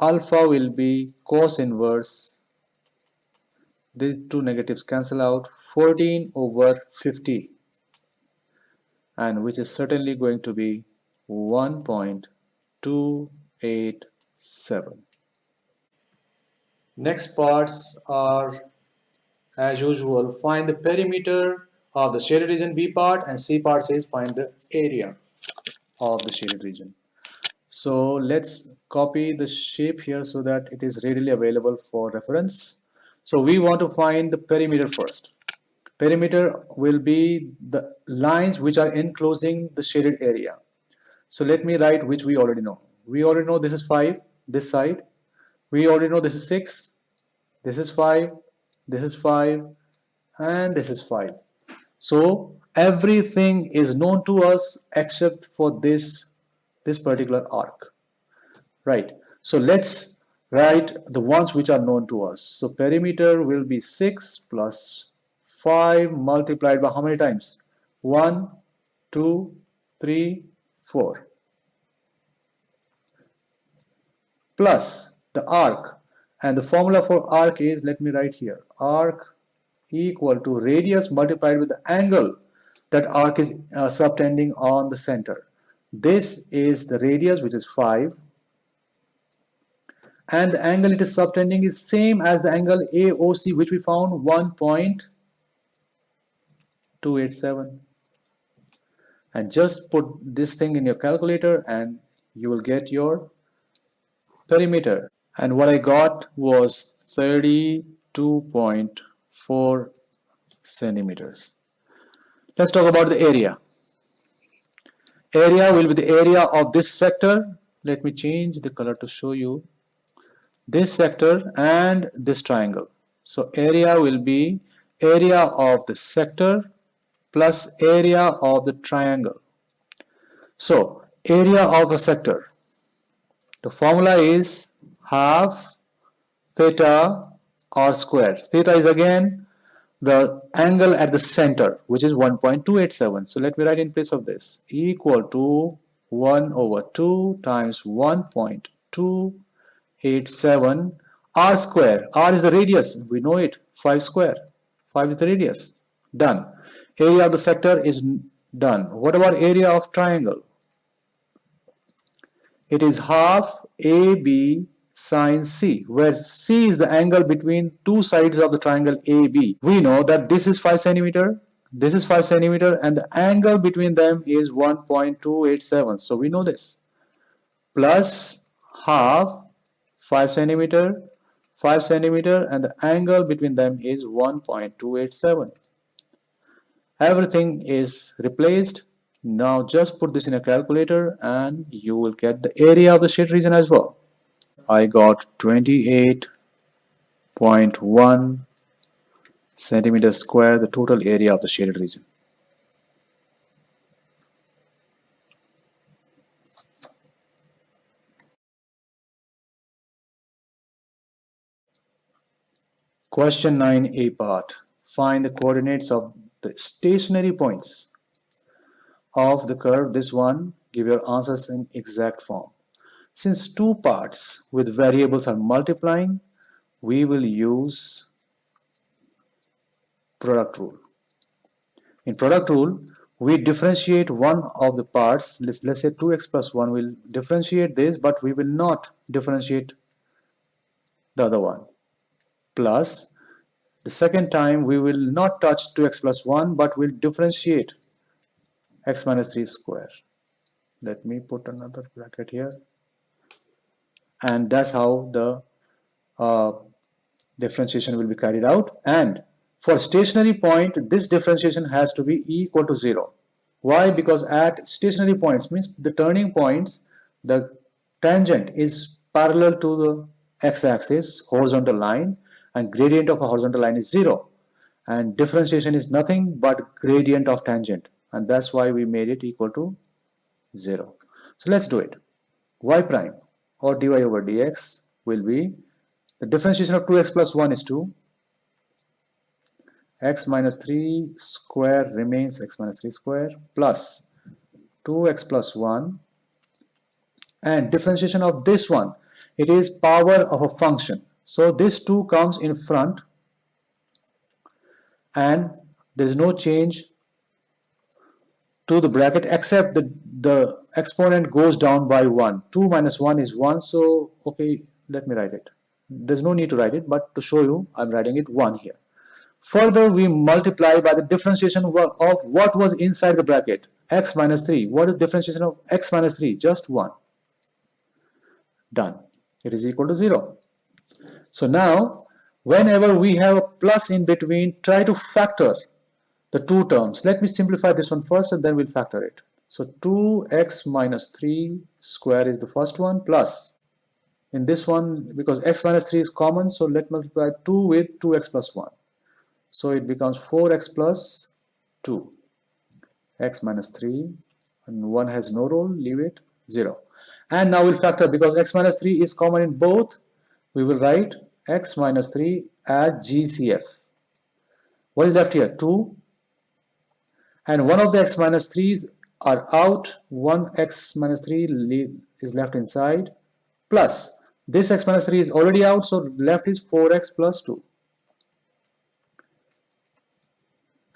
Alpha will be cos inverse. These two negatives cancel out. 14 over 50. And which is certainly going to be 1.287. Next parts are, as usual, find the perimeter of the shaded region B part, and C part says find the area of the shaded region. So let's copy the shape here so that it is readily available for reference. So we want to find the perimeter first. Perimeter will be the lines which are enclosing the shaded area. So let me write which we already know. We already know this is 5, this side. We already know this is 6, this is 5, this is 5, and this is 5. So everything is known to us except for this particular arc. Right. So let's write the ones which are known to us. So perimeter will be 6 plus 5 multiplied by how many times? 1, 2, 3, 4. Plus the arc. And the formula for arc is, let me write here, arc equal to radius multiplied with the angle that arc is subtending on the center. This is the radius, which is 5. And the angle it is subtending is same as the angle AOC, which we found 1.287. And just put this thing in your calculator and you will get your perimeter. And what I got was 32.4 centimeters. Let's talk about the area. Area will be the area of this sector. Let me change the color to show you this sector and this triangle. So area will be area of the sector plus area of the triangle. So area of a sector, the formula is half theta r squared. Theta is again the angle at the center, which is 1.287. So let me write in place of this, equal to 1 over 2 times 1.287 r square. R is the radius, we know it, 5 square. 5 is the radius. Done. Area of the sector is done. What about area of triangle? It is half AB sine C, where C is the angle between two sides of the triangle AB. We know that this is 5 centimeter, this is 5 centimeter, and the angle between them is 1.287. So we know this. Plus half 5 centimeter, 5 centimeter, and the angle between them is 1.287. Everything is replaced. Now just put this in a calculator and you will get the area of the shaded region as well. I got 28.1 centimeters square, the total area of the shaded region. Question 9a part. Find the coordinates of the stationary points of the curve. This one, give your answers in exact form. Since two parts with variables are multiplying, we will use product rule. In product rule, we differentiate one of the parts. Let's say 2x plus 1. We'll differentiate this, but we will not differentiate the other one. Plus, the second time we will not touch 2x plus 1, but we'll differentiate x minus 3 square. Let me put another bracket here. And that's how the differentiation will be carried out. And for stationary point, this differentiation has to be equal to 0. Why? Because at stationary points, means the turning points, the tangent is parallel to the x-axis, horizontal line, and gradient of a horizontal line is 0. And differentiation is nothing but gradient of tangent, and that's why we made it equal to 0. So let's do it. Y prime or dy over dx will be the differentiation of 2x plus 1 is 2. X minus 3 square remains x minus 3 square plus 2x plus 1, and differentiation of this one, it is power of a function. So this 2 comes in front and there is no change to the bracket except the exponent goes down by 1. 2 minus 1 is 1, so okay, let me write it. There's no need to write it, but to show you, I'm writing it 1 here. Further, we multiply by the differentiation of what was inside the bracket, x minus 3. What is differentiation of x minus 3? Just 1. Done. It is equal to 0. So now, whenever we have a plus in between, try to factor the two terms. Let me simplify this one first and then we'll factor it. So 2x minus 3 square is the first one, plus in this one, because x minus 3 is common, so let's multiply 2 with 2x plus 1. So it becomes 4x plus 2. X minus 3, and 1 has no role, leave it, 0. And now we'll factor, because x minus 3 is common in both, we will write x minus 3 as GCF. What is left here? 2. And one of the x minus 3's are out, one x minus 3 is left inside, plus this x minus 3 is already out, so left is 4x plus 2.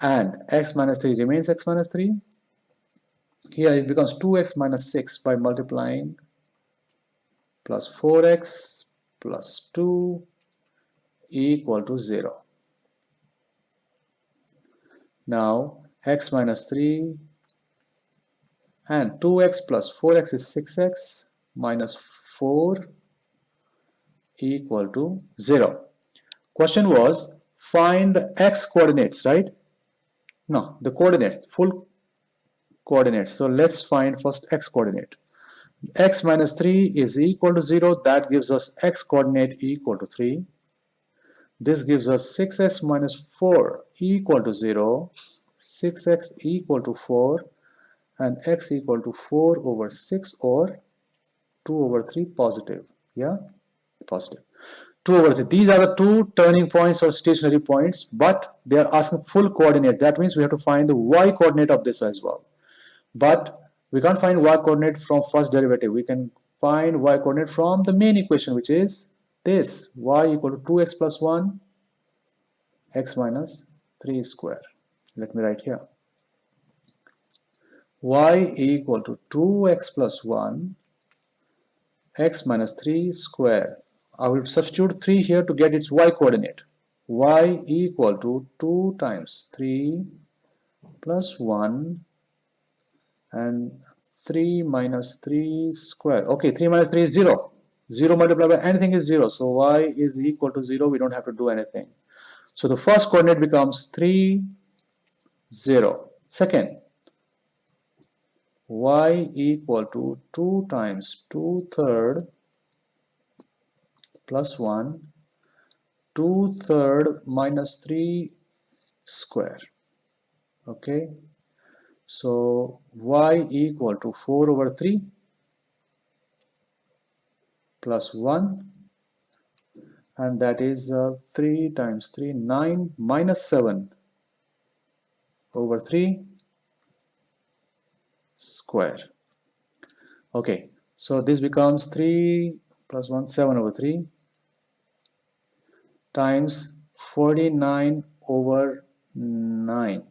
And x minus 3 remains x minus 3. Here it becomes 2x minus 6 by multiplying plus 4x plus 2 equal to 0. Now x minus 3 and 2x plus 4x is 6x minus 4 equal to 0. Question was, find the x coordinates, right? No, the coordinates, full coordinates. So let's find first x coordinate. X minus 3 is equal to 0. That gives us x coordinate equal to 3. This gives us 6x minus 4 equal to 0. 6x equal to 4. And x equal to 4 over 6 or 2 over 3 positive. Yeah, positive. 2 over 3. These are the two turning points or stationary points, but they are asking full coordinate. That means we have to find the y coordinate of this as well. But we can't find y coordinate from first derivative. We can find y coordinate from the main equation, which is this, y equal to 2x plus 1, x minus 3 square. Let me write here. Y equal to 2x plus 1, x minus 3 square. I will substitute 3 here to get its y coordinate. Y equal to 2 times 3 plus 1 and 3 minus 3 square. Okay, 3 minus 3 is 0. 0 multiplied by anything is 0. So y is equal to 0. We don't have to do anything. So the first coordinate becomes 3, 0. Second, y equal to 2 times 2/3 plus 1, 2/3 minus 3 square. Okay, so y equal to 4 over 3 plus 1, and that is 3 times 3, 9 minus 7 over 3 square. Okay, so this becomes 3 plus 1, 7 over 3 times 49 over 9,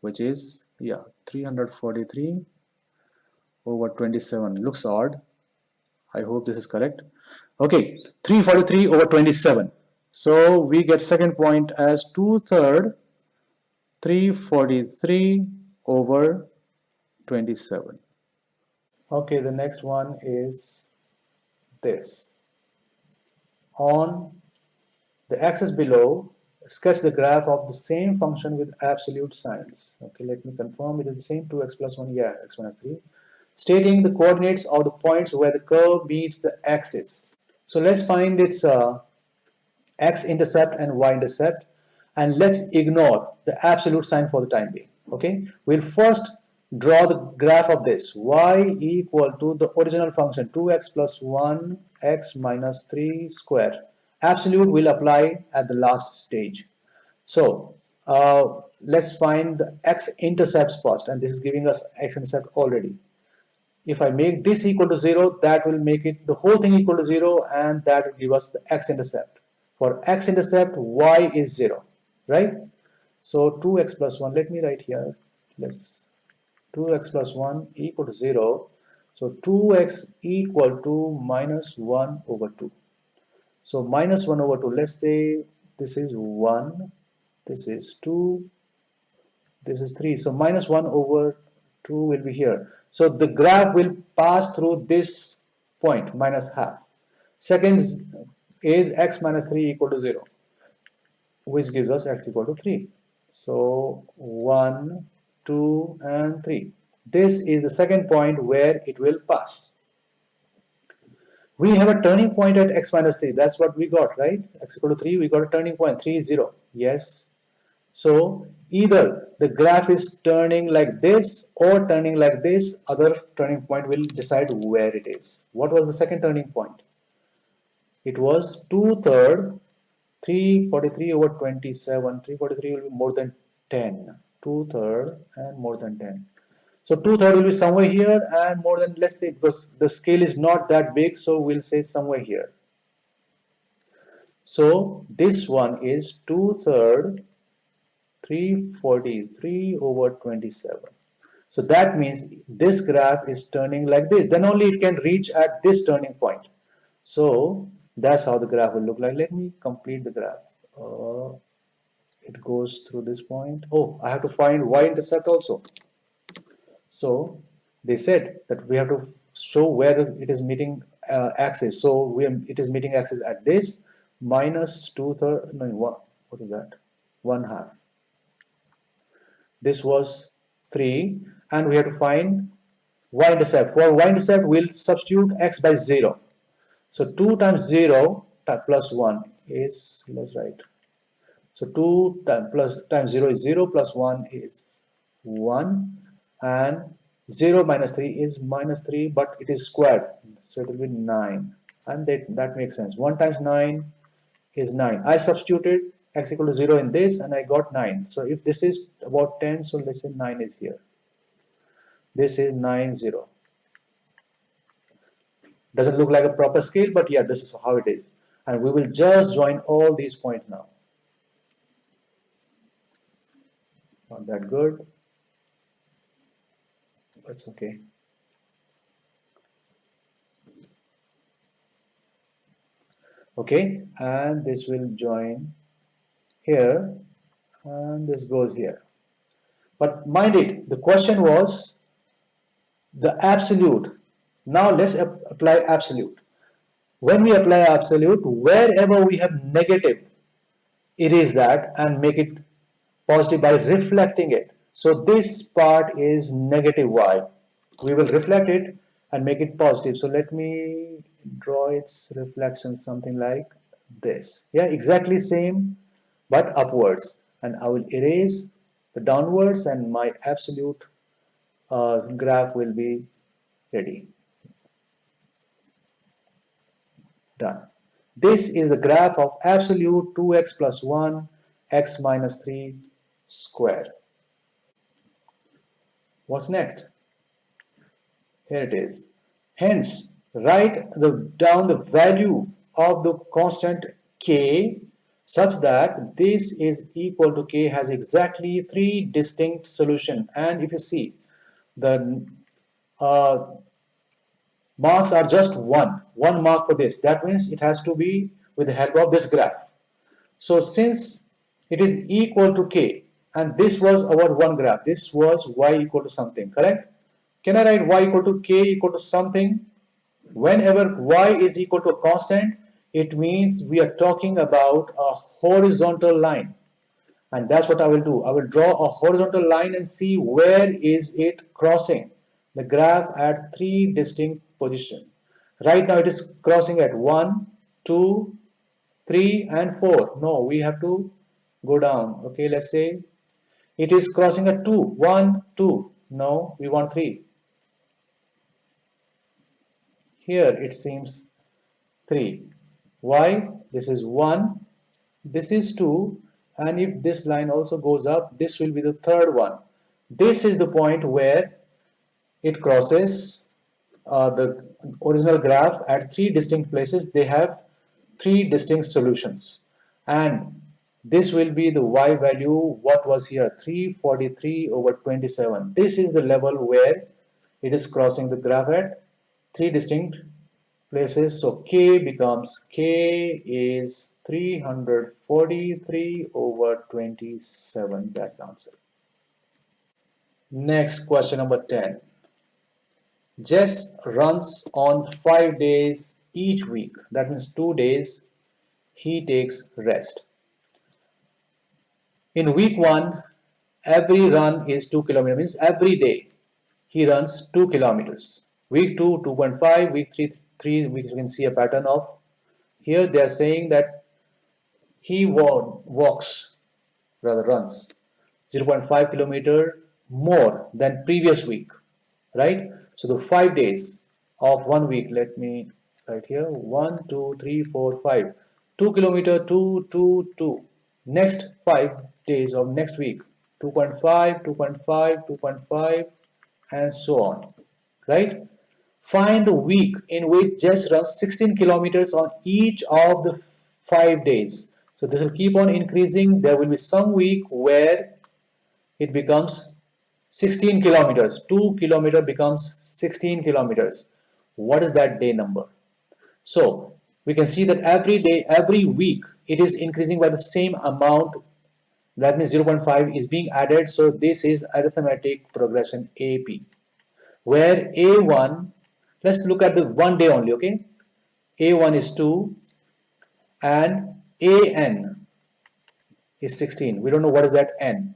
which is, yeah, 343 over 27. Looks odd. I hope this is correct. Okay, 343 over 27. So we get second point as 2/3 343 over 27. Okay, the next one is this. On the axis below, sketch the graph of the same function with absolute signs. Okay, let me confirm it is the same 2x plus 1, yeah, x minus 3. Stating the coordinates of the points where the curve meets the axis. So let's find its x-intercept and y-intercept, and let's ignore the absolute sign for the time being. Okay, we'll first draw the graph of this y equal to the original function 2x plus 1 x minus 3 square. Absolute will apply at the last stage. So let's find the x-intercepts first, and this is giving us x-intercept already. If I make this equal to 0, that will make it the whole thing equal to 0, and that will give us the x-intercept. For x-intercept, y is 0, right? So 2x plus 1, let me write here, let's 2x plus 1 equal to 0. So 2x equal to minus 1 over 2. So minus 1 over 2, let's say this is 1, this is 2, this is 3. So minus 1 over 2 will be here. So the graph will pass through this point, minus half. Second is x minus 3 equal to 0, which gives us x equal to 3. So 1, 2, and 3. This is the second point where it will pass. We have a turning point at x minus 3. That's what we got, right? X equal to 3, we got a turning point, 3, 0. Yes. So either the graph is turning like this or turning like this, other turning point will decide where it is. What was the second turning point? It was 2/3, 343 over 27. 343 will be more than 10. 2/3 and more than 10. So 2/3 will be somewhere here, and more than, let's say, because the scale is not that big, so we'll say somewhere here. So this one is 2/3, 343 over 27. So that means this graph is turning like this. Then only it can reach at this turning point. So that's how the graph will look like. Let me complete the graph. It goes through this point. Oh, I have to find y-intercept also. So they said that we have to show where it is meeting axis. So it is meeting axis at this minus 2/3. No, what is that? 1/2. This was 3, and we have to find y-intercept. For y-intercept, we'll substitute x by 0. So 2 times 0 plus 1 is, let's write. So 2 times 0 is 0, plus 1 is 1, and 0 minus 3 is minus 3, but it is squared, so it will be 9, and that makes sense. 1 times 9 is 9. I substituted x equal to 0 in this, and I got 9. So if this is about 10, so let's say 9 is here. This is 9, 0. Doesn't look like a proper scale, but yeah, this is how it is. And we will just join all these points now. Not that good. That's okay. Okay, and this will join here, and this goes here. But mind it, the question was the absolute. Now let's apply absolute. When we apply absolute, wherever we have negative, erase that and make it positive by reflecting it. So this part is negative y. We will reflect it and make it positive. So let me draw its reflection something like this. Yeah, exactly same, but upwards. And I will erase the downwards, and my absolute graph will be ready. Done. This is the graph of absolute 2x plus 1, x minus 3 square. What's next? Here it is. Hence, write down the value of the constant k such that this is equal to k has exactly 3 distinct solutions. And if you see, the marks are just one mark for this. That means it has to be with the help of this graph. So since it is equal to k, and this was our one graph, this was y equal to something, correct? Can I write y equal to k equal to something? Whenever y is equal to a constant, it means we are talking about a horizontal line. And that's what I will do. I will draw a horizontal line and see where is it crossing the graph at 3 distinct positions. Right now it is crossing at 1, 2, 3 and 4. No, we have to go down. Okay, let's say it is crossing a 2. 1, 2. No, we want 3. Here it seems 3. Why? This is 1, this is 2, and if this line also goes up, this will be the third one. This is the point where it crosses the original graph at 3 distinct places. They have 3 distinct solutions, and this will be the y value. What was here? 343 over 27. This is the level where it is crossing the graph at 3 distinct places. So K is 343 over 27. That's the answer. Next, question number 10. Jess runs on 5 days each week. That means 2 days he takes rest. In week 1, every run is 2 kilometers. Means every day he runs 2 kilometers. Week 2, 2.5. Week 3, we can see a pattern of. Here they are saying that he runs 0.5 kilometer more than previous week, right? So the 5 days of 1 week, let me write here, 1, 2, 3, 4, 5, 2 kilometer, 2, 2, 2. Next 5 days of next week, 2.5, 2.5, 2.5, and so on, right? Find the week in which Jess runs 16 kilometers on each of the 5 days. So this will keep on increasing. There will be some week where it becomes 16 kilometers. 2 kilometer becomes 16 kilometers. What is that day number? So we can see that every day, every week, it is increasing by the same amount. That means 0.5 is being added. So this is arithmetic progression AP, where A1, let's look at the 1 day only, okay? A1 is 2 and AN is 16. We don't know what is that N,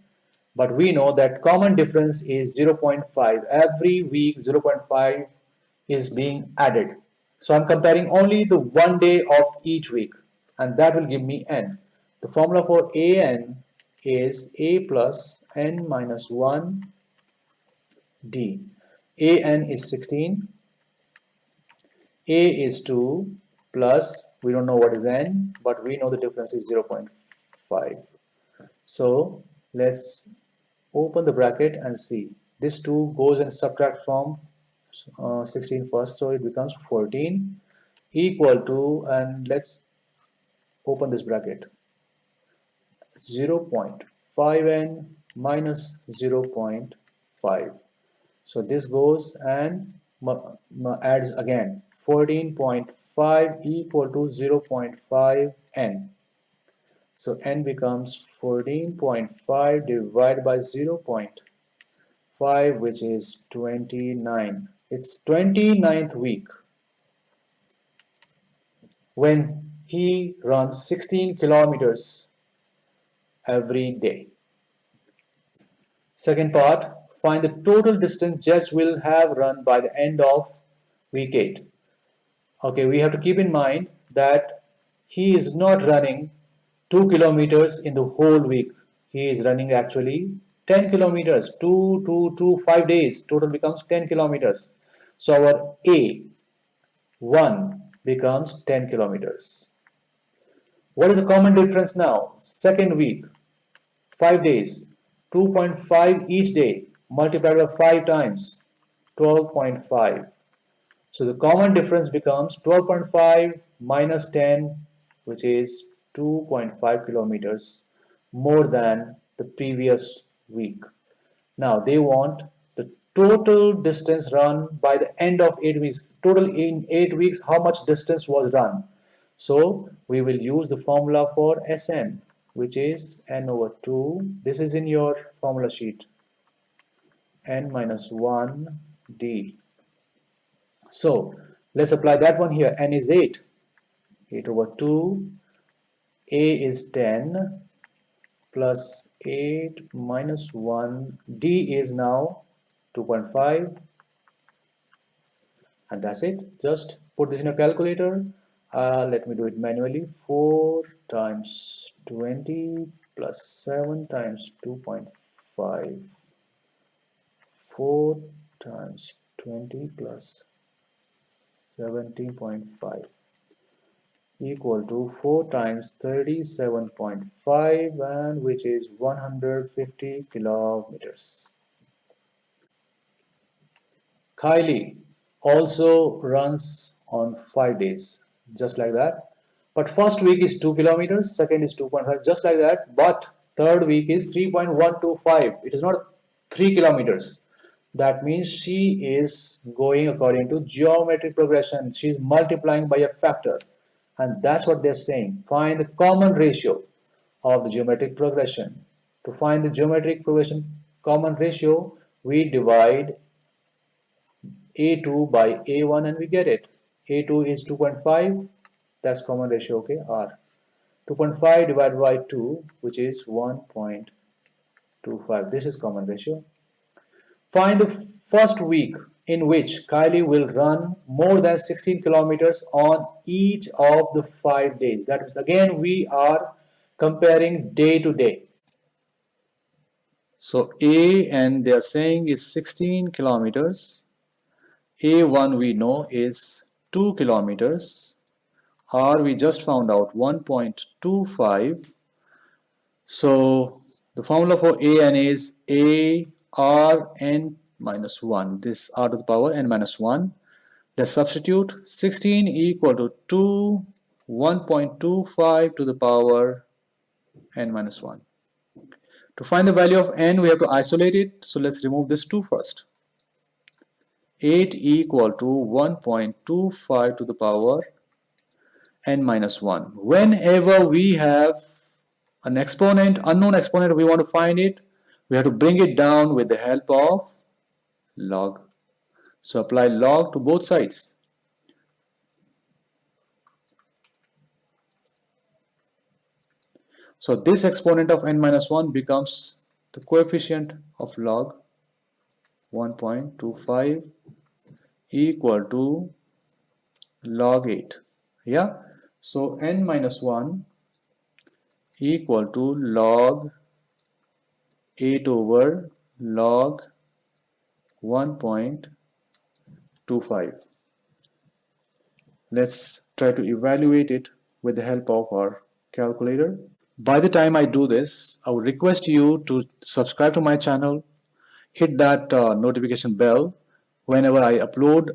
but we know that common difference is 0.5. Every week 0.5 is being added. So I'm comparing only the 1 day of each week, and that will give me N. The formula for AN is A plus N minus 1 D. AN is 16, A is 2 plus, we don't know what is N, but we know the difference is 0.5. So let's open the bracket and see. This 2 goes and subtract from 16 first, so it becomes 14 equal to, and let's open this bracket, 0.5n minus 0.5. So this goes and adds again, 14.5 equal to 0.5 n. So n becomes 14.5 divided by 0.5, which is 29. It's 29th week when he runs 16 kilometers every day. Second part, find the total distance Jess will have run by the end of week 8. Okay, we have to keep in mind that he is not running 2 kilometers in the whole week. He is running actually 10 kilometers, 2, 2, 2, 5 days. Total becomes 10 kilometers. So our A1 becomes 10 kilometers. What is the common difference now? Second week, 5 days, 2.5 each day, multiplied by 5 times, 12.5. So the common difference becomes 12.5 minus 10, which is 2.5 kilometers more than the previous week. Now they want the total distance run by the end of 8 weeks. Total in 8 weeks, how much distance was run? So we will use the formula for Sn, which is n over 2. This is in your formula sheet, n minus 1 d. So let's apply that one here. N is 8. 8 over 2. A is 10 plus 8 minus 1. D is now 2.5. And that's it. Just put this in a calculator Let me do it manually. 4 times 20 plus 7 times 2.5. 4 times 20 plus 17.5 equal to 4 times 37.5, and which is 150 kilometers. Caie also runs on 5 days, just like that. But first week is 2 kilometers, second is 2.5, just like that. But third week is 3.125. It is not 3 kilometers. That means she is going according to geometric progression. She is multiplying by a factor. And that's what they're saying. Find the common ratio of the geometric progression. To find the geometric progression common ratio, we divide A2 by A1 and we get it. A2 is 2.5, that's common ratio, okay, R. 2.5 divided by 2, which is 1.25. This is common ratio. Find the first week in which Caie will run more than 16 kilometers on each of the 5 days. That is, again, we are comparing day to day. So A, and they are saying, is 16 kilometers. A1 we know is 2 kilometers. R we just found out 1.25. So the formula for A and A is A R n minus 1. This R to the power n minus 1. Let's substitute 16 equal to 2, 1.25 to the power n minus 1. To find the value of n, we have to isolate it. So let's remove this 2 first. 8 equal to 1.25 to the power n minus 1. Whenever we have an exponent, unknown exponent, we want to find it, we have to bring it down with the help of log. So apply log to both sides. So this exponent of n minus 1 becomes the coefficient of log 1.25 equal to log 8. Yeah, so n minus 1 equal to log 8 over log 1.25. Let's try to evaluate it with the help of our calculator. By the time I do this, I would request you to subscribe to my channel, hit that notification bell. Whenever I upload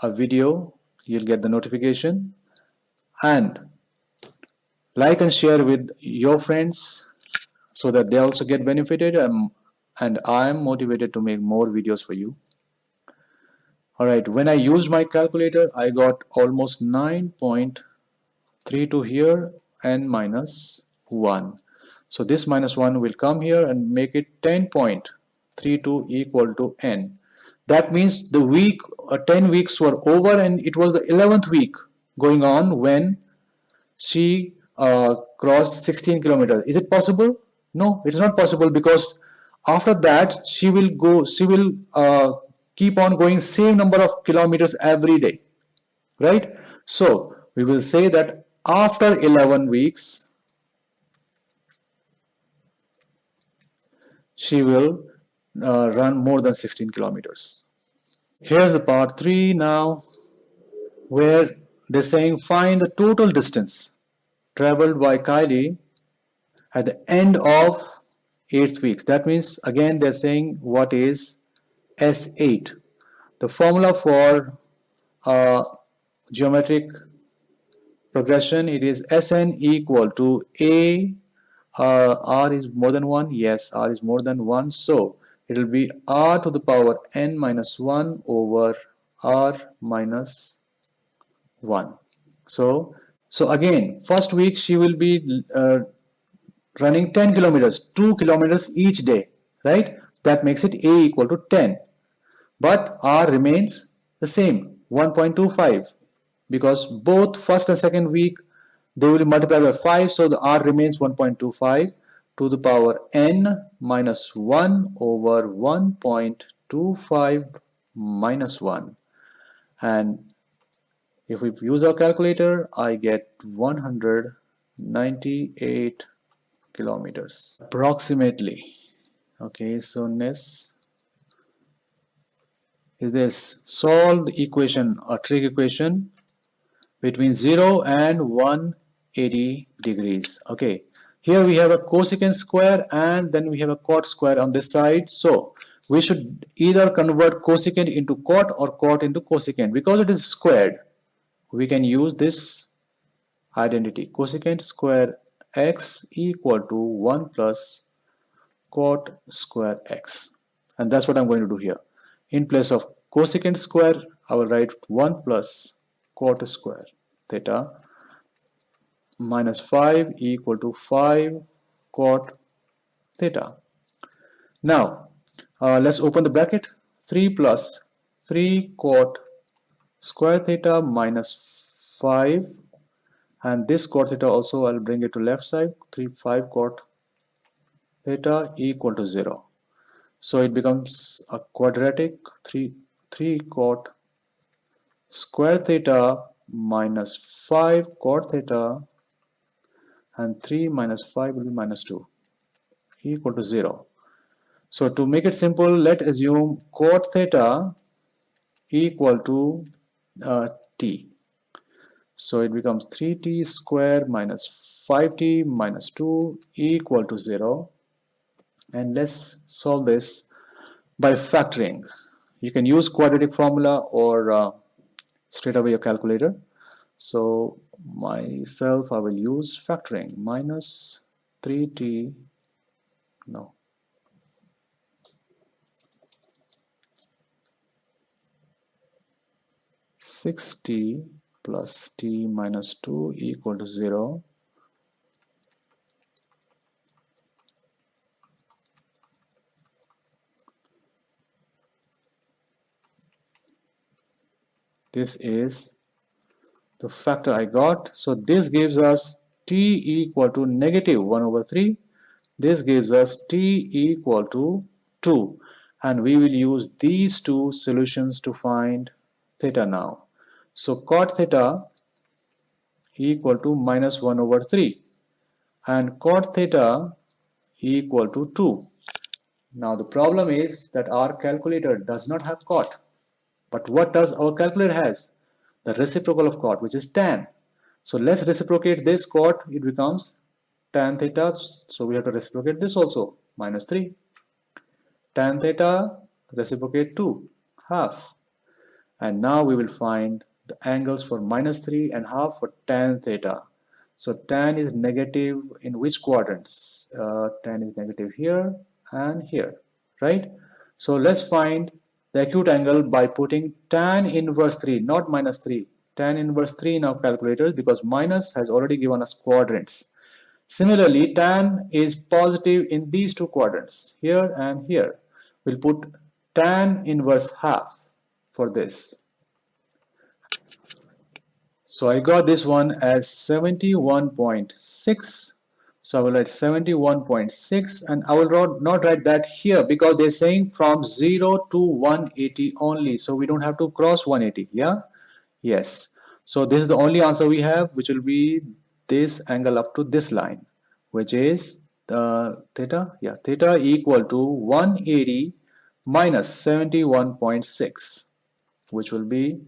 a video, you'll get the notification, and like and share with your friends so that they also get benefited, and I'm motivated to make more videos for you. Alright, when I used my calculator, I got almost 9.32 here, n minus 1. So this minus 1 will come here and make it 10.32 equal to n. That means the week, 10 weeks were over, and it was the 11th week going on when she crossed 16 kilometers. Is it possible? No, it is not possible, because after that she will keep on going same number of kilometers every day, right? So we will say that after 11 weeks she will run more than 16 kilometers. Here's the part 3 now, where they're saying find the total distance traveled by Caie at the end of 8th week. That means, again, they're saying what is S8. The formula for geometric progression, it is Sn equal to A. R is more than 1. Yes, R is more than 1. So it will be R to the power n minus 1 over R minus 1. So again, first week she will be running 10 kilometers, 2 kilometers each day, right? That makes it A equal to 10. But R remains the same, 1.25, because both first and second week they will multiply by 5, so the R remains 1.25 to the power n minus 1 over 1.25 minus 1. And If we use our calculator, I get 198 kilometers approximately. Okay, so next is this: solve the equation, a trig equation between 0 and 180 degrees. Okay, here we have a cosecant square and then we have a cot square on this side. So we should either convert cosecant into cot or cot into cosecant. Because it is squared, we can use this identity: cosecant square x equal to 1 plus cot square x. And that's what I'm going to do here. In place of cosecant square, I will write 1 plus cot square theta minus 5 equal to 5 cot theta. Now, let's open the bracket. 3 plus 3 cot square theta minus 5, and this cot theta also I'll bring it to left side. 5 cot theta equal to 0. So it becomes a quadratic. 3 cot square theta minus 5 cot theta, and 3 minus 5 will be minus 2 equal to 0. So to make it simple, let's assume cot theta equal to t. So it becomes 3t square minus 5t minus 2 equal to 0. And let's solve this by factoring. You can use quadratic formula or straight away your calculator. So myself, I will use factoring. Minus 3t, no, 6t plus t minus 2 equal to 0. This is the factor I got. So this gives us t equal to negative 1 over 3. This gives us t equal to 2. And we will use these two solutions to find theta now. So cot theta equal to minus 1 over 3 and cot theta equal to 2. Now the problem is that our calculator does not have cot. But what does our calculator has? The reciprocal of cot, which is tan. So let's reciprocate this cot. It becomes tan theta. So we have to reciprocate this also. Minus 3. Tan theta reciprocate 2. Half. And now we will find the angles for minus 3 and half for tan theta. So tan is negative in which quadrants? Tan is negative here and here, right? So let's find the acute angle by putting tan inverse 3, not minus 3. Tan inverse 3 in our calculators, because minus has already given us quadrants. Similarly, tan is positive in these two quadrants, here and here. We'll put tan inverse half for this. So I got this one as 71.6. So I will write 71.6, and I will not write that here because they're saying from 0 to 180 only. So we don't have to cross 180. Yeah? Yes. So this is the only answer we have, which will be this angle up to this line, which is theta. Yeah, theta equal to 180 minus 71.6, which will be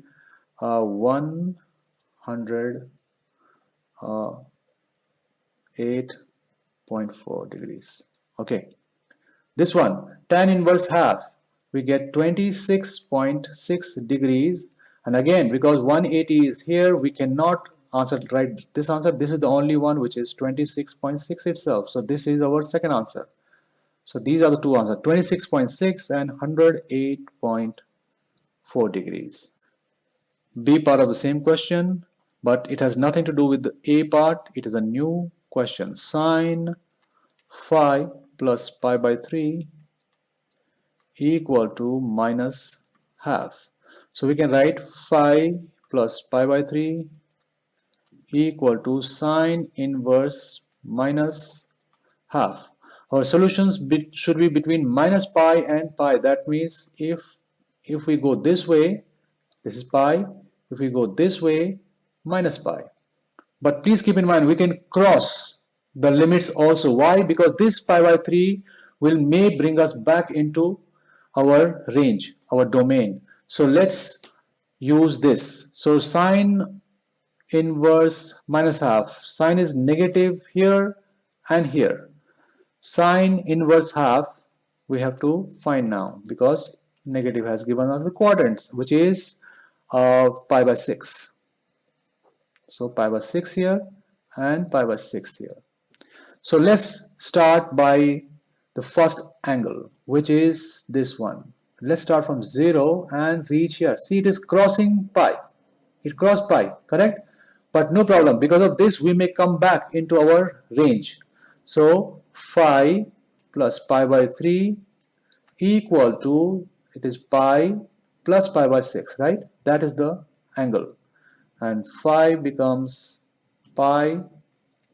108.4 degrees. Okay, this one, tan inverse half, we get 26.6 degrees. And again, because 180 is here, we cannot write this answer. This is the only one which is 26.6 itself. So this is our second answer. So these are the two answers, 26.6 and 108.4 degrees. B part of the same question, but it has nothing to do with the A part. It is a new question. Sine phi plus pi by 3 equal to minus half. So we can write phi plus pi by 3 equal to sine inverse minus half. Our solutions should be between minus pi and pi. That means if we go this way, this is pi. If we go this way, minus pi. But please keep in mind, we can cross the limits also. Why? Because this pi by 3 may bring us back into our range, our domain. So let's use this. So sine inverse minus half. Sine is negative here and here. Sine inverse half we have to find now, because negative has given us the quadrants, which is pi by 6. So pi by 6 here and pi by 6 here. So let's start by the first angle, which is this one. Let's start from 0 and reach here. See, it is crossing pi. It crossed pi, correct? But no problem. Because of this, we may come back into our range. So phi plus pi by 3 equal to, it is pi plus pi by 6, right? That is the angle. And phi becomes pi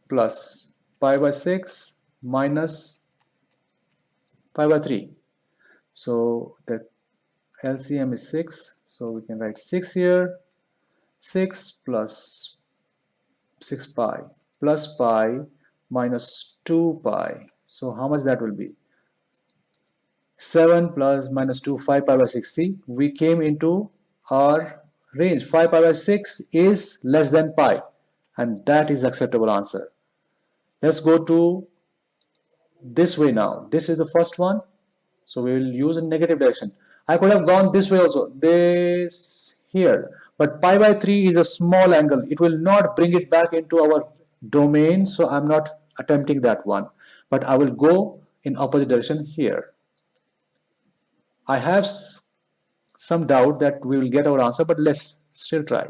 plus pi by 6 minus pi by 3. So the LCM is 6. So we can write 6 here. 6 plus 6 pi plus pi minus 2 pi. So how much that will be? 7 plus minus 2, 5 pi by 6. See, we came into our range. 5 pi by 6 is less than pi, and that is acceptable answer. Let's go to this way now. This is the first one, so we will use a negative direction. I could have gone this way also, this here, but pi by 3 is a small angle. It will not bring it back into our domain, so I'm not attempting that one, but I will go in opposite direction here. I have some doubt that we will get our answer, but let's still try.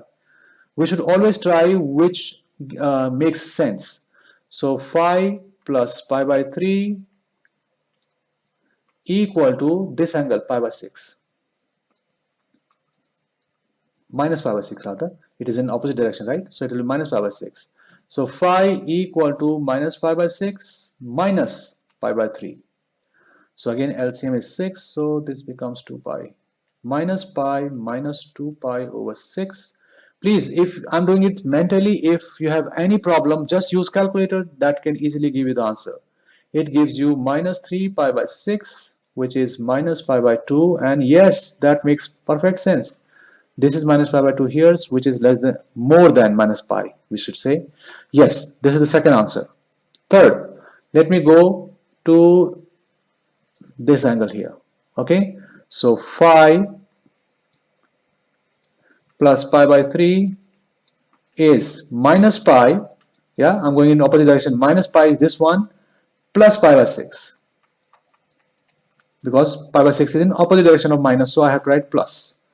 We should always try which makes sense. So phi plus pi by 3 equal to this angle, pi by 6. Minus pi by 6 rather. It is in opposite direction, right? So it will be minus pi by 6. So phi equal to minus pi by 6 minus pi by 3. So again LCM is 6, so this becomes 2 pi. Minus pi minus 2 pi over 6. Please, if I'm doing it mentally, if you have any problem, just use calculator. That can easily give you the answer. It gives you minus 3 pi by 6, which is minus pi by 2, and yes, that makes perfect sense. This is minus pi by 2 here, which is more than minus pi, we should say. Yes, this is the second answer. Third, let me go to this angle here. Okay, so phi plus pi by 3 is minus pi. Yeah, I'm going in opposite direction. Minus pi is this one, plus pi by 6, because pi by 6 is in opposite direction of minus, so I have to write plus.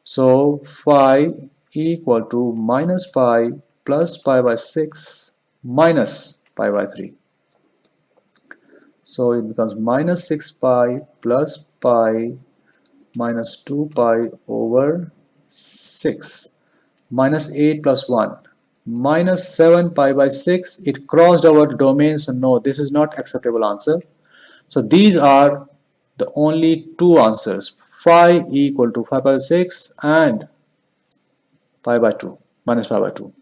So phi equal to minus pi plus pi by 6 minus pi by 3. So it becomes minus 6 pi plus pi minus 2 pi over 6. Minus 8 plus 1. Minus 7 pi by 6. It crossed our domain, so no, this is not acceptable answer. So these are the only two answers. Phi equal to 5 by 6 and pi by 2, minus pi by 2.